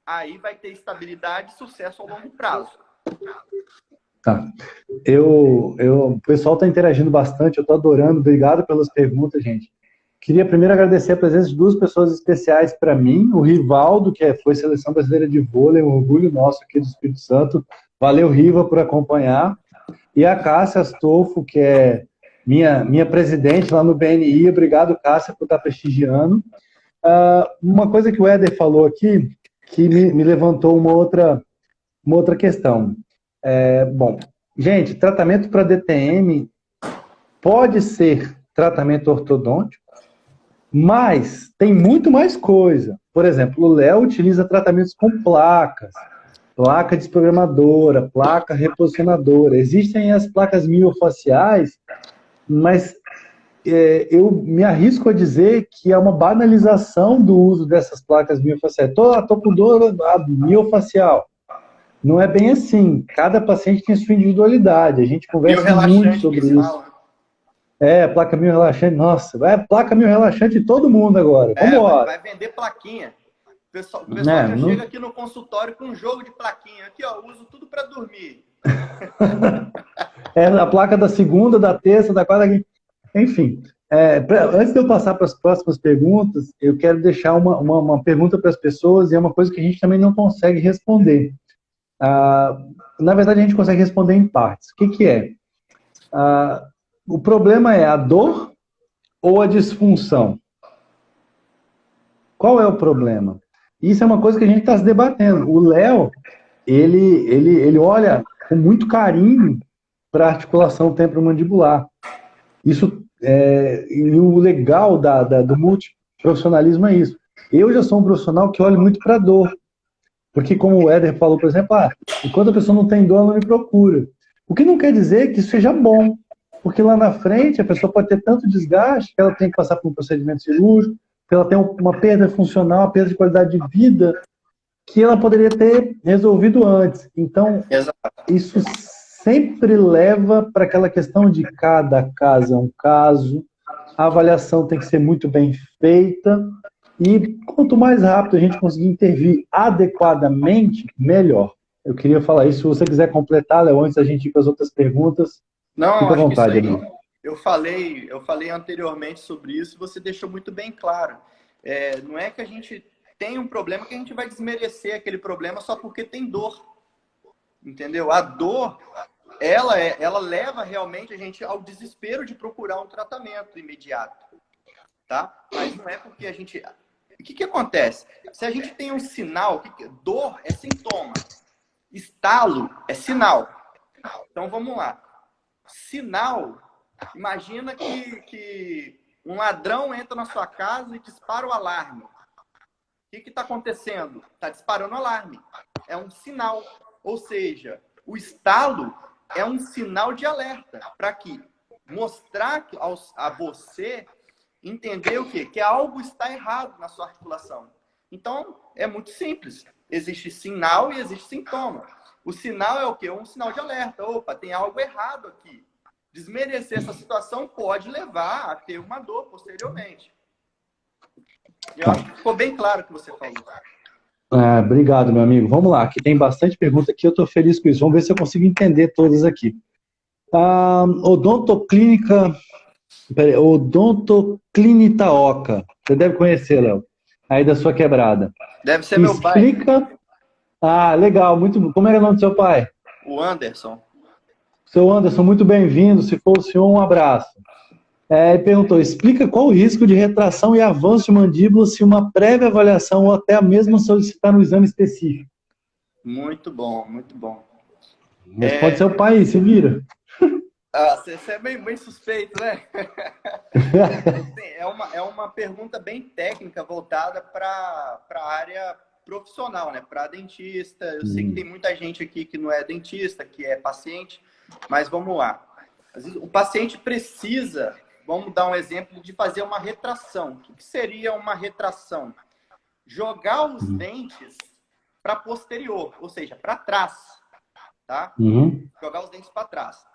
A: Aí vai ter estabilidade e sucesso ao longo prazo.
B: Tá. O pessoal está interagindo bastante, eu estou adorando. Obrigado pelas perguntas, gente. Queria primeiro agradecer a presença de 2 pessoas especiais para mim. O Rivaldo, que foi Seleção Brasileira de Vôlei, um orgulho nosso aqui do Espírito Santo. Valeu, Riva, por acompanhar. E a Cássia Astolfo, que é minha presidente lá no BNI. Obrigado, Cássia, por estar prestigiando. Uma coisa que o Éder falou aqui, que me levantou uma outra questão. Bom, gente, tratamento para DTM pode ser tratamento ortodôntico, mas tem muito mais coisa. Por exemplo, o Léo utiliza tratamentos com placas, placa desprogramadora, placa reposicionadora. Existem as placas miofaciais, mas eu me arrisco a dizer que é uma banalização do uso dessas placas miofaciais. Estou com dor miofacial. Não é bem assim. Cada paciente tem sua individualidade. A gente conversa muito sobre isso. Placa mio-relaxante. Nossa, placa mio-relaxante de todo mundo agora. Vamos embora.
A: Vai vender plaquinha. O pessoal já chega aqui no consultório com um jogo de plaquinha. Aqui, ó, uso tudo para dormir.
B: A placa da segunda, da terça, da quarta. Enfim. Antes de eu passar para as próximas perguntas, eu quero deixar uma pergunta para as pessoas, e é uma coisa que a gente também não consegue responder. Na verdade, a gente consegue responder em partes. O que é? O problema é a dor ou a disfunção? Qual é o problema? Isso é uma coisa que a gente está se debatendo. O Léo, ele olha com muito carinho para a articulação temporomandibular. Isso e o legal do multiprofissionalismo é isso. Eu já sou um profissional que olha muito para a dor. Porque, como o Éder falou, por exemplo, enquanto a pessoa não tem dor, ela não me procura. O que não quer dizer que isso seja bom. porque lá na frente a pessoa pode ter tanto desgaste que ela tem que passar por um procedimento cirúrgico, que ela tem uma perda funcional, uma perda de qualidade de vida, que ela poderia ter resolvido antes. Então,
A: Exato.
B: isso sempre leva para aquela questão de cada caso é um caso, a avaliação tem que ser muito bem feita, e quanto mais rápido a gente conseguir intervir adequadamente, melhor. Eu queria falar isso. Se você quiser completar, Léo, antes da gente ir para as outras perguntas,
A: Não,
B: fica à
A: acho que isso
B: vontade,
A: aí
B: amigo.
A: eu falei anteriormente sobre isso e você deixou muito bem claro. Não é que a gente tem um problema que a gente vai desmerecer aquele problema só porque tem dor. Entendeu? A dor, ela leva realmente a gente ao desespero de procurar um tratamento imediato, tá? Mas não é porque a gente... O que acontece? Se a gente tem um sinal, dor é sintoma, estalo é sinal. Então vamos lá. Sinal, imagina que um ladrão entra na sua casa e dispara o alarme. O que está acontecendo? Está disparando o alarme. É um sinal. Ou seja, o estalo é um sinal de alerta para que mostrar a você entender o quê? Que algo está errado na sua articulação. Então, é muito simples. Existe sinal e existe sintoma. O sinal é o quê? Um sinal de alerta. Opa, tem algo errado aqui. Desmerecer essa situação pode levar a ter uma dor posteriormente. Eu acho que ficou bem claro o que você falou.
B: Obrigado, meu amigo. Vamos lá, que tem bastante pergunta aqui, eu estou feliz com isso. Vamos ver se eu consigo entender todas aqui. Odontoclínica, Odontoclínica Oca. Você deve conhecer, Léo. Aí da sua quebrada.
A: Deve ser meu pai,
B: Explica. Legal, muito bom. Como era o nome do seu pai?
A: o Anderson.
B: Seu Anderson, muito bem-vindo. Se for o senhor, um abraço. Perguntou, explica qual o risco de retração e avanço de mandíbula se uma prévia avaliação ou até mesmo solicitar um exame específico.
A: Muito bom, muito bom.
B: Responde seu pai, se vira.
A: Você é bem suspeito, né? É uma pergunta bem técnica, voltada para a área profissional, né? Para dentista. Eu sei que tem muita gente aqui que não é dentista, que é paciente, mas vamos lá. Às vezes, o paciente precisa, vamos dar um exemplo, de fazer uma retração. O que seria uma retração? Jogar os dentes para posterior, ou seja, para trás, tá? Jogar os dentes para trás.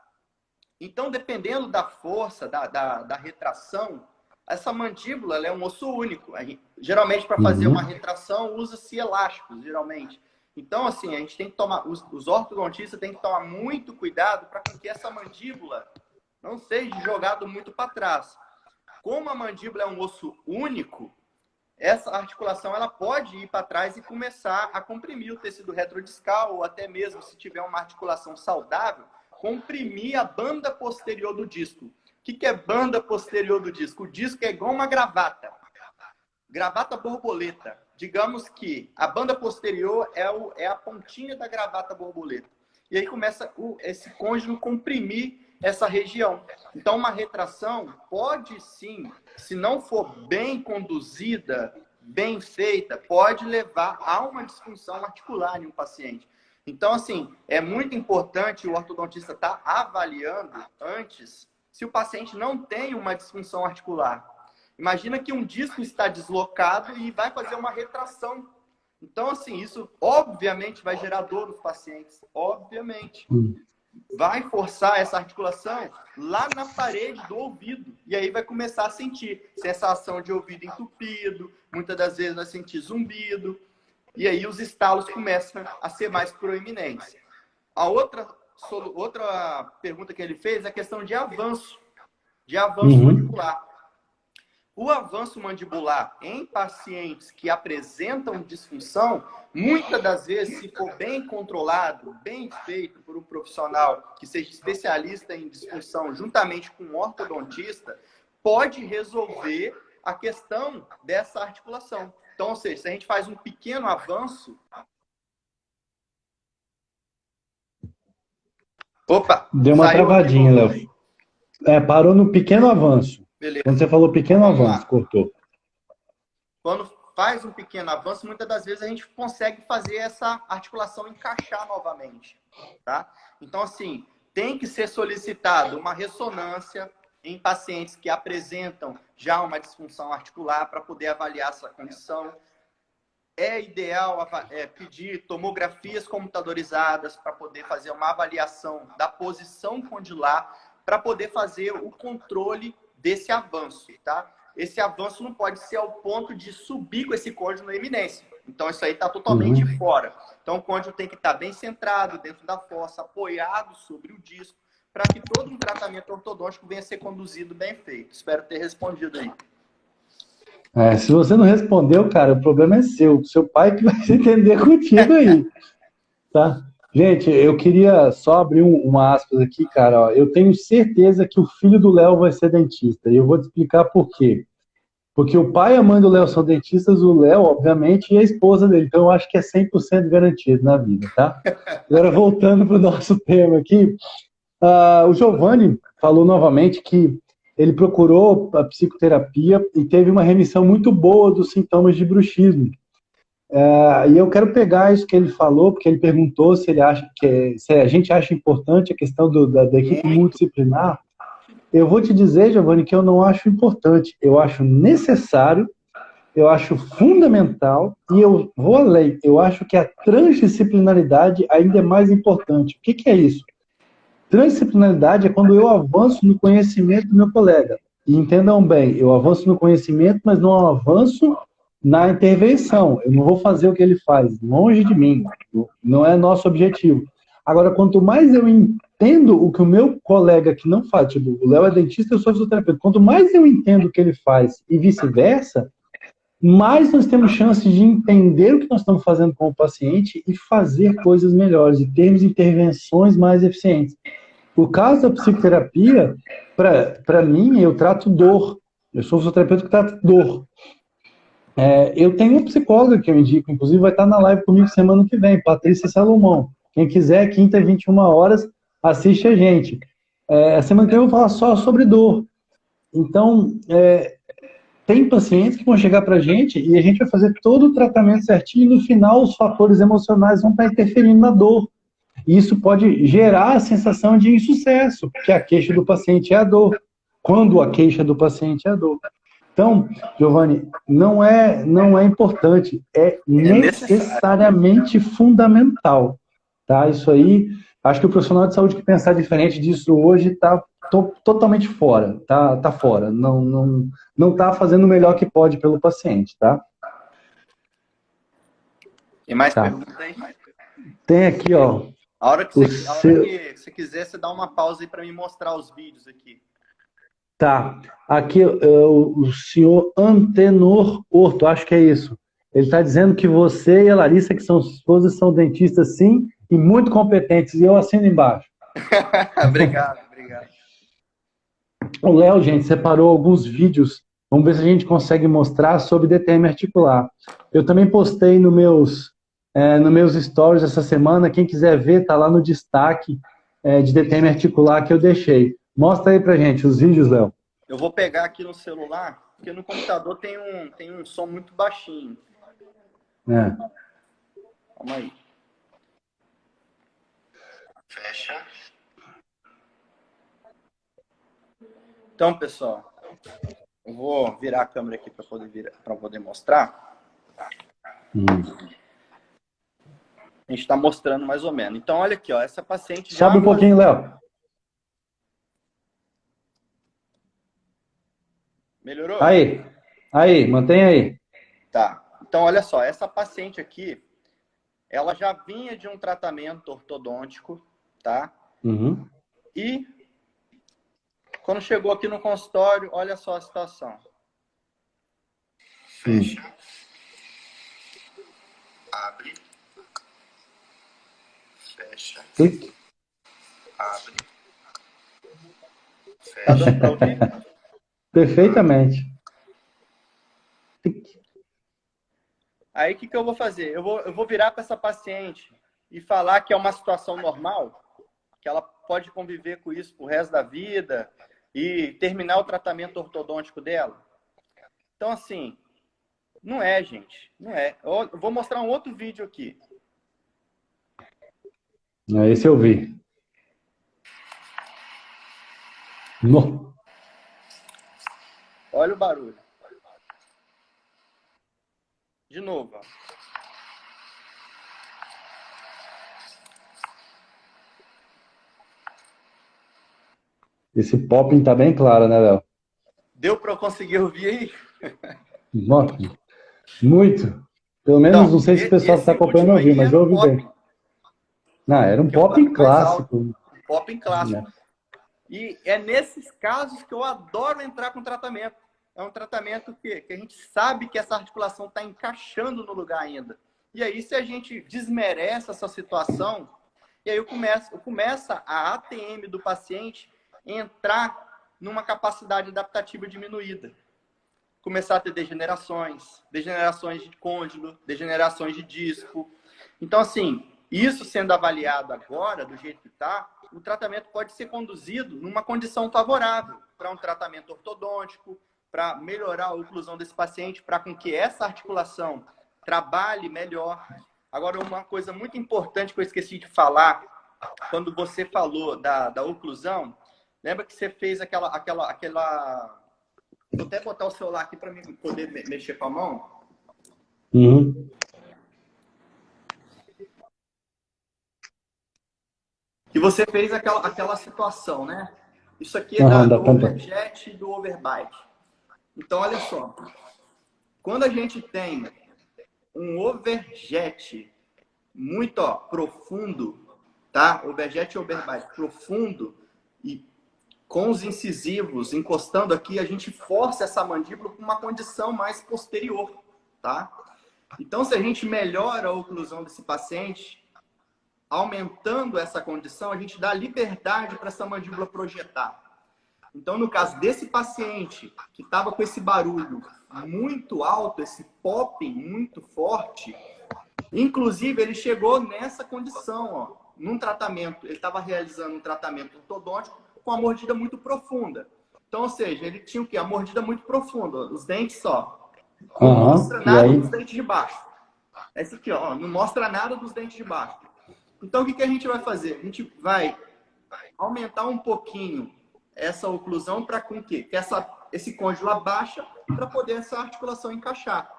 A: Então, dependendo da força, da retração, essa mandíbula ela é um osso único. Geralmente, para fazer uma retração, usa-se elásticos, geralmente. Então, assim, a gente tem que tomar... Os ortodontistas têm que tomar muito cuidado para que essa mandíbula não seja jogada muito para trás. Como a mandíbula é um osso único, essa articulação ela pode ir para trás e começar a comprimir o tecido retrodiscal, ou até mesmo, se tiver uma articulação saudável, comprimir a banda posterior do disco. O que é banda posterior do disco? O disco é igual uma gravata. Gravata borboleta. Digamos que a banda posterior é a pontinha da gravata borboleta. E aí começa esse cônjuge comprimir essa região. Então, uma retração pode sim, se não for bem conduzida, bem feita, pode levar a uma disfunção articular em um paciente. Então, assim, é muito importante o ortodontista estar avaliando antes se o paciente não tem uma disfunção articular. Imagina que um disco está deslocado e vai fazer uma retração. Então, assim, isso obviamente vai gerar dor nos pacientes. Obviamente. Vai forçar essa articulação lá na parede do ouvido. E aí vai começar a sentir sensação de ouvido entupido. Muitas das vezes vai sentir zumbido. E aí os estalos começam a ser mais proeminentes. A outra pergunta que ele fez é a questão de avanço mandibular. O avanço mandibular em pacientes que apresentam disfunção, muitas das vezes, se for bem controlado, bem feito por um profissional que seja especialista em disfunção, juntamente com um ortodontista, pode resolver a questão dessa articulação. Então, ou seja, se a gente faz um pequeno avanço... Opa!
B: Deu uma travadinha, Léo. Parou no pequeno avanço.
A: Beleza.
B: Quando você falou pequeno
A: Vamos
B: avanço,
A: lá.
B: cortou.
A: Quando faz um pequeno avanço, muitas das vezes a gente consegue fazer essa articulação encaixar novamente, tá? Então, assim, tem que ser solicitado uma ressonância em pacientes que apresentam já uma disfunção articular para poder avaliar essa condição. É ideal pedir tomografias computadorizadas para poder fazer uma avaliação da posição condilar para poder fazer o controle desse avanço, tá? Esse avanço não pode ser ao ponto de subir com esse côndilo na eminência. Então, isso aí está totalmente fora. Então, o côndilo tem que estar bem centrado dentro da fossa, apoiado sobre o disco, para que todo um tratamento ortodôntico venha a ser conduzido bem feito. Espero ter respondido aí.
B: Se você não respondeu, cara, o problema é seu. Seu pai que vai se entender contigo aí, tá? Gente, eu queria só abrir uma aspas aqui, cara. Ó, eu tenho certeza que o filho do Léo vai ser dentista. E eu vou te explicar por quê. Porque o pai e a mãe do Léo são dentistas, o Léo, obviamente, e a esposa dele. Então, eu acho que é 100% garantido na vida, tá? Agora, voltando para o nosso tema aqui, o Giovanni falou novamente que ele procurou a psicoterapia e teve uma remissão muito boa dos sintomas de bruxismo. E eu quero pegar isso que ele falou, porque ele perguntou se ele acha se a gente acha importante a questão da equipe multidisciplinar. Eu vou te dizer, Giovanni, que eu não acho importante. Eu acho necessário, eu acho fundamental e eu vou além. Eu acho que a transdisciplinaridade ainda é mais importante. O que é isso? Transdisciplinaridade é quando eu avanço no conhecimento do meu colega. E entendam bem, eu avanço no conhecimento, mas não avanço na intervenção. Eu não vou fazer o que ele faz, longe de mim. Não é nosso objetivo. Agora, quanto mais eu entendo o que o meu colega que não faz, tipo, o Léo é dentista, eu sou fisioterapeuta, quanto mais eu entendo o que ele faz e vice-versa, mais nós temos chance de entender o que nós estamos fazendo com o paciente e fazer coisas melhores, e termos intervenções mais eficientes. O caso da psicoterapia, para mim, eu trato dor. Eu sou fisioterapeuta que trata dor. Eu tenho uma psicóloga que eu indico, inclusive vai estar na live comigo semana que vem, Patrícia Salomão. Quem quiser, quinta, 21 horas, assiste a gente. Semana que vem eu vou falar só sobre dor. Então, tem pacientes que vão chegar para a gente e a gente vai fazer todo o tratamento certinho e no final os fatores emocionais vão estar interferindo na dor. E isso pode gerar a sensação de insucesso, porque a queixa do paciente é a dor. Quando a queixa do paciente é a dor. Então, Giovanni, não é importante, é necessariamente fundamental, tá? Isso aí, acho que o profissional de saúde que pensar diferente disso hoje está totalmente fora, tá fora, não está fazendo o melhor que pode pelo paciente, tá?
A: Tem mais perguntas aí?
B: Tem aqui, ó.
A: A hora que você quiser, você dá uma pausa aí para me mostrar os vídeos aqui.
B: Tá, aqui o senhor Antenor Horto, acho que é isso. Ele está dizendo que você e a Larissa, que são esposas, são dentistas sim, e muito competentes, e eu assino embaixo.
A: Obrigado.
B: O Léo, gente, separou alguns vídeos, vamos ver se a gente consegue mostrar sobre DTM articular. Eu também postei nos meus stories essa semana, quem quiser ver, tá lá no destaque de DTM articular que eu deixei. Mostra aí pra gente os vídeos, Léo.
A: Eu vou pegar aqui no celular, porque no computador tem um som muito baixinho. Calma aí. Fecha. Então, pessoal, eu vou virar a câmera aqui para poder mostrar. A gente está mostrando mais ou menos. Então, olha aqui, ó, essa paciente já...
B: Sobe um pouquinho, Léo.
A: Melhorou?
B: Aí, mantém aí.
A: Tá. Então, olha só, essa paciente aqui, ela já vinha de um tratamento ortodôntico, tá? E quando chegou aqui no consultório, olha só a situação. Fecha. Abre. Fecha. Abre. Fecha. Tá dando pra ouvir?
B: Perfeitamente.
A: Aí, o que eu vou fazer? Eu vou virar para essa paciente e falar que é uma situação normal, que ela pode conviver com isso pro resto da vida e terminar o tratamento ortodôntico dela. Então, assim, não é, gente. Não é. Eu vou mostrar um outro vídeo aqui.
B: Esse eu vi. No.
A: Olha o barulho. De novo, ó.
B: Esse popping tá bem claro, né, Léo?
A: Deu para eu conseguir ouvir aí?
B: Nossa, muito. Pelo menos, não
A: Então,
B: sei se o pessoal que está
A: esse
B: acompanhando
A: último
B: ouviu,
A: aí
B: mas
A: era
B: eu
A: um
B: ouvi bem.
A: popping,
B: Não, era um
A: que é o
B: popping
A: barulho mais alto.
B: clássico.
A: Um popping clássico.
B: Né?
A: E é nesses casos que eu adoro entrar com tratamento. É um tratamento que a gente sabe que essa articulação está encaixando no lugar ainda. E aí, se a gente desmerece essa situação, e aí começa a ATM do paciente entrar numa capacidade adaptativa diminuída. Começar a ter degenerações de côndilo, degenerações de disco. Então, assim, isso sendo avaliado agora, do jeito que está, o tratamento pode ser conduzido numa condição favorável para um tratamento ortodôntico, para melhorar a oclusão desse paciente, para com que essa articulação trabalhe melhor. Agora, uma coisa muito importante que eu esqueci de falar, quando você falou da oclusão, lembra que você fez aquela... Vou até botar o celular aqui para mim poder mexer com a mão.
B: Uhum.
A: Que você fez aquela situação, né? Isso aqui é
B: Aham, da
A: do
B: tampa.
A: overjet e do overbite. Então, olha só. Quando a gente tem um overjet muito profundo, tá? Overjet e overbite profundo e com os incisivos encostando aqui, a gente força essa mandíbula para uma condição mais posterior, tá? Então, se a gente melhora a oclusão desse paciente, aumentando essa condição, a gente dá liberdade para essa mandíbula projetar. Então, no caso desse paciente que estava com esse barulho muito alto, esse popping muito forte, inclusive ele chegou nessa condição, ó, num tratamento, ele estava realizando um tratamento ortodôntico com a mordida muito profunda. Então, ou seja, ele tinha o quê? A mordida muito profunda, os dentes só. Não mostra nada dos dentes de baixo. Esse aqui, ó, não mostra nada dos dentes de baixo. Então, o que a gente vai fazer? A gente vai aumentar um pouquinho essa oclusão para com que esse côndilo abaixa para poder essa articulação encaixar.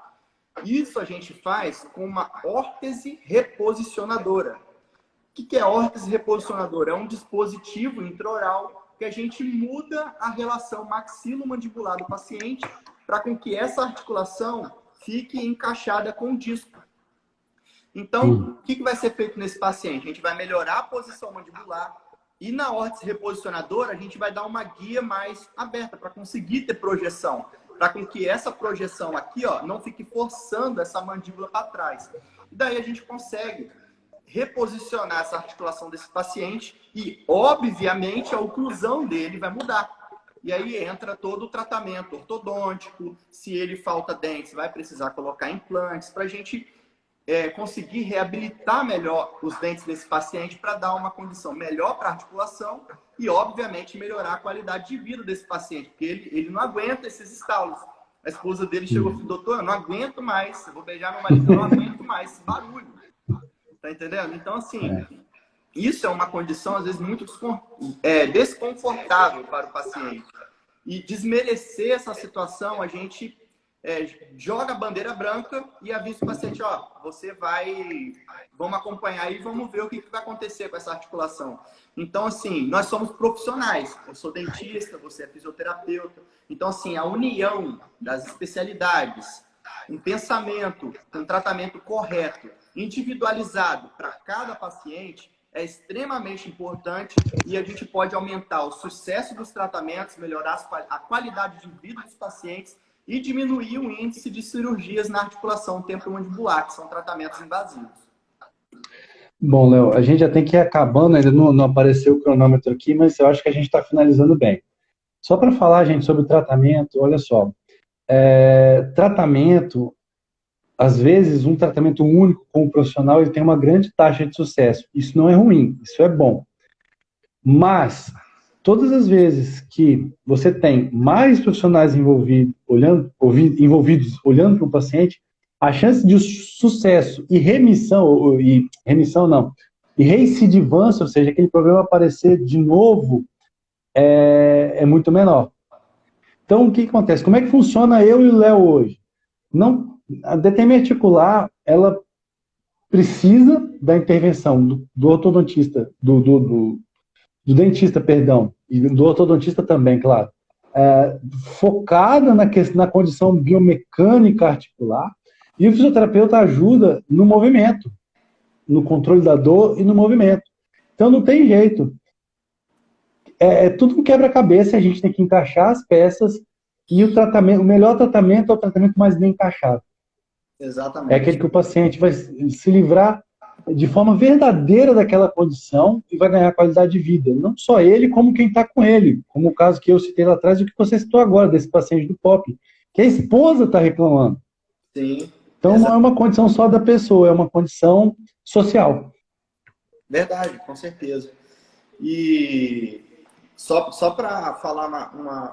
A: Isso a gente faz com uma órtese reposicionadora. O que é órtese reposicionadora? É um dispositivo intraoral que a gente muda a relação maxilo-mandibular do paciente para com que essa articulação fique encaixada com o disco. Então, o que vai ser feito nesse paciente? A gente vai melhorar a posição mandibular e na órtese reposicionadora a gente vai dar uma guia mais aberta para conseguir ter projeção, para com que essa projeção aqui, ó, não fique forçando essa mandíbula para trás. E daí a gente consegue reposicionar essa articulação desse paciente e, obviamente, a oclusão dele vai mudar. E aí entra todo o tratamento ortodôntico. Se ele falta dentes, vai precisar colocar implantes para a gente conseguir reabilitar melhor os dentes desse paciente para dar uma condição melhor para a articulação e, obviamente, melhorar a qualidade de vida desse paciente, porque ele não aguenta esses estalos. A esposa dele chegou e falou: doutor, eu não aguento mais, eu vou beijar meu marido, eu não aguento mais esse barulho. Tá entendendo? Então, assim, isso é uma condição, às vezes, muito desconfortável para o paciente. E desmerecer essa situação, a gente joga a bandeira branca e avisa o paciente: ó, vamos acompanhar e vamos ver o que vai acontecer com essa articulação. Então, assim, nós somos profissionais. Eu sou dentista, você é fisioterapeuta. Então, assim, a união das especialidades, um pensamento, um tratamento correto, individualizado para cada paciente é extremamente importante e a gente pode aumentar o sucesso dos tratamentos, melhorar a qualidade de vida dos pacientes e diminuir o índice de cirurgias na articulação temporomandibular, que são tratamentos invasivos.
B: Bom, Léo, a gente já tem que ir acabando, ainda não apareceu o cronômetro aqui, mas eu acho que a gente está finalizando bem. Só para falar, gente, sobre o tratamento, olha só, tratamento, às vezes, um tratamento único com o profissional, ele tem uma grande taxa de sucesso. Isso não é ruim, isso é bom. Mas, todas as vezes que você tem mais profissionais envolvidos, olhando para o paciente, a chance de sucesso e recidivância, ou seja, aquele problema aparecer de novo, é muito menor. Então, o que acontece? Como é que funciona eu e o Léo hoje? Não, a DTM articular, ela precisa da intervenção do ortodontista, do dentista, perdão, e do ortodontista também, claro, focada na condição biomecânica articular, e o fisioterapeuta ajuda no movimento, no controle da dor e no movimento. Então não tem jeito. É tudo um quebra-cabeça, a gente tem que encaixar as peças, e o melhor tratamento é o tratamento mais bem encaixado.
A: Exatamente.
B: É aquele que o paciente vai se livrar de forma verdadeira daquela condição e vai ganhar qualidade de vida. Não só ele, como quem está com ele. Como o caso que eu citei lá atrás e o que você citou agora, desse paciente do POP, que a esposa está reclamando.
A: Sim.
B: Então não é uma condição só da pessoa, é uma condição social.
A: Verdade, com certeza. E só para falar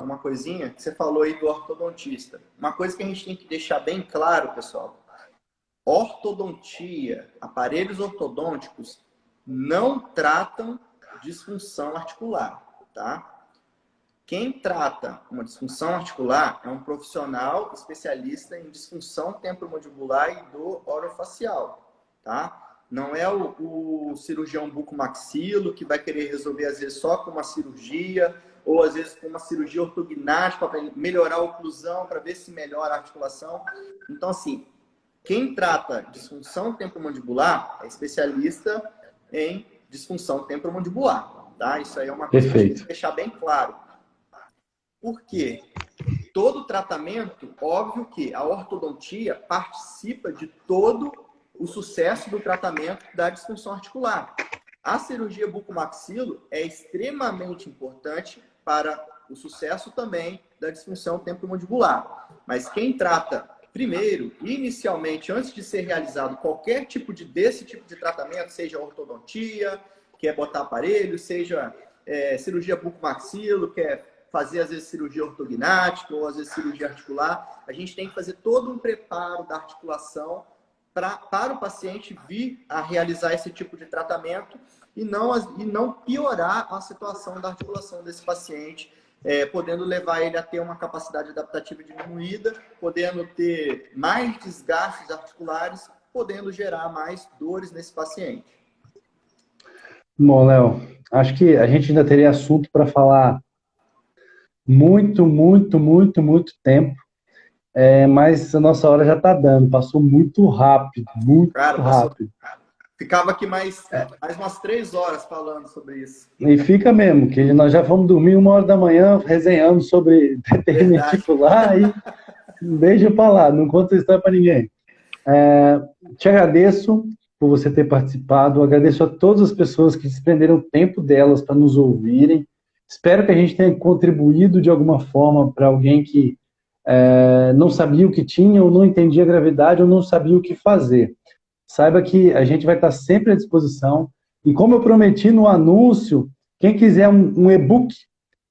A: uma coisinha, que você falou aí do ortodontista. Uma coisa que a gente tem que deixar bem claro, pessoal. Ortodontia, aparelhos ortodônticos, não tratam disfunção articular, tá? Quem trata uma disfunção articular é um profissional especialista em disfunção temporomandibular e dor orofacial, tá? Não é o cirurgião bucomaxilo que vai querer resolver, às vezes, só com uma cirurgia, ou às vezes com uma cirurgia ortognática para melhorar a oclusão, para ver se melhora a articulação. Então, assim, quem trata disfunção temporomandibular é especialista em disfunção temporomandibular, tá? Isso aí é uma coisa que a gente tem que deixar bem claro. Por quê? Todo tratamento, óbvio que a ortodontia participa de todo o sucesso do tratamento da disfunção articular. A cirurgia bucomaxilo é extremamente importante para o sucesso também da disfunção temporomandibular. Mas quem trata primeiro, inicialmente, antes de ser realizado qualquer tipo desse tipo de tratamento, seja ortodontia, que é botar aparelho, seja cirurgia bucomaxilo, que é fazer, às vezes, cirurgia ortognática ou, às vezes, cirurgia articular, a gente tem que fazer todo um preparo da articulação para o paciente vir a realizar esse tipo de tratamento e não piorar a situação da articulação desse paciente, podendo levar ele a ter uma capacidade adaptativa diminuída, podendo ter mais desgastes articulares, podendo gerar mais dores nesse paciente.
B: Bom, Léo, acho que a gente ainda teria assunto para falar muito tempo, mas a nossa hora já está dando, passou muito rápido, rápido.
A: Ficava aqui mais umas 3 horas falando sobre isso.
B: E fica mesmo, que nós já vamos dormir 1h da manhã resenhando sobre DTM articular e deixa para lá, não conta história para ninguém. Te agradeço por você ter participado, agradeço a todas as pessoas que desprenderam o tempo delas para nos ouvirem. Espero que a gente tenha contribuído de alguma forma para alguém que não sabia o que tinha, ou não entendia a gravidade, ou não sabia o que fazer. Saiba que a gente vai estar sempre à disposição. E como eu prometi no anúncio, quem quiser um e-book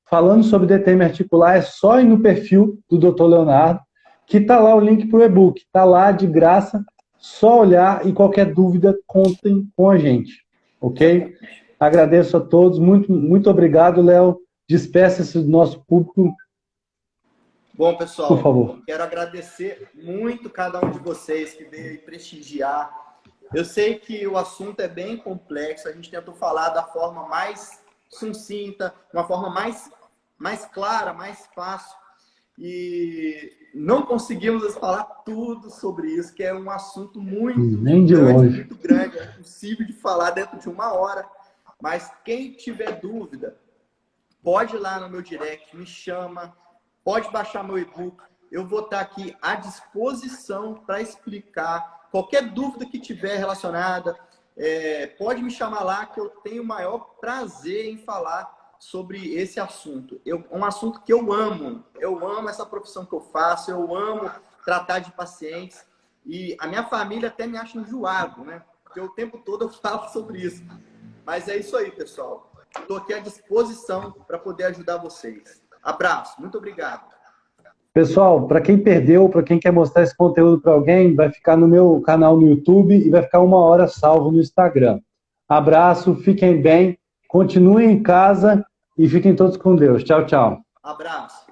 B: falando sobre DTM articular, é só ir no perfil do Dr. Leonardo, que está lá o link para o e-book. Está lá de graça, só olhar e qualquer dúvida, contem com a gente. Ok? Agradeço a todos. muito obrigado, Léo. Despeça-se do nosso público.
A: Bom, pessoal,
B: por favor.
A: Quero agradecer muito cada um de vocês que veio prestigiar. Eu sei que o assunto é bem complexo, a gente tentou falar da forma mais sucinta, uma forma mais clara, mais fácil. E não conseguimos falar tudo sobre isso, que é um assunto muito grande, é impossível de falar dentro de 1 hora. Mas quem tiver dúvida, pode ir lá no meu direct, me chama, pode baixar meu e-book. Eu vou estar aqui à disposição para explicar qualquer dúvida que tiver relacionada. Pode me chamar lá que eu tenho o maior prazer em falar sobre esse assunto. Um assunto que eu amo. Eu amo essa profissão que eu faço, eu amo tratar de pacientes. E a minha família até me acha enjoado, né? Porque o tempo todo eu falo sobre isso. Mas é isso aí, pessoal. Estou aqui à disposição para poder ajudar vocês. Abraço, muito obrigado.
B: Pessoal, para quem perdeu, para quem quer mostrar esse conteúdo para alguém, vai ficar no meu canal no YouTube e vai ficar 1 hora salvo no Instagram. Abraço, fiquem bem, continuem em casa e fiquem todos com Deus. Tchau, tchau.
A: Abraço.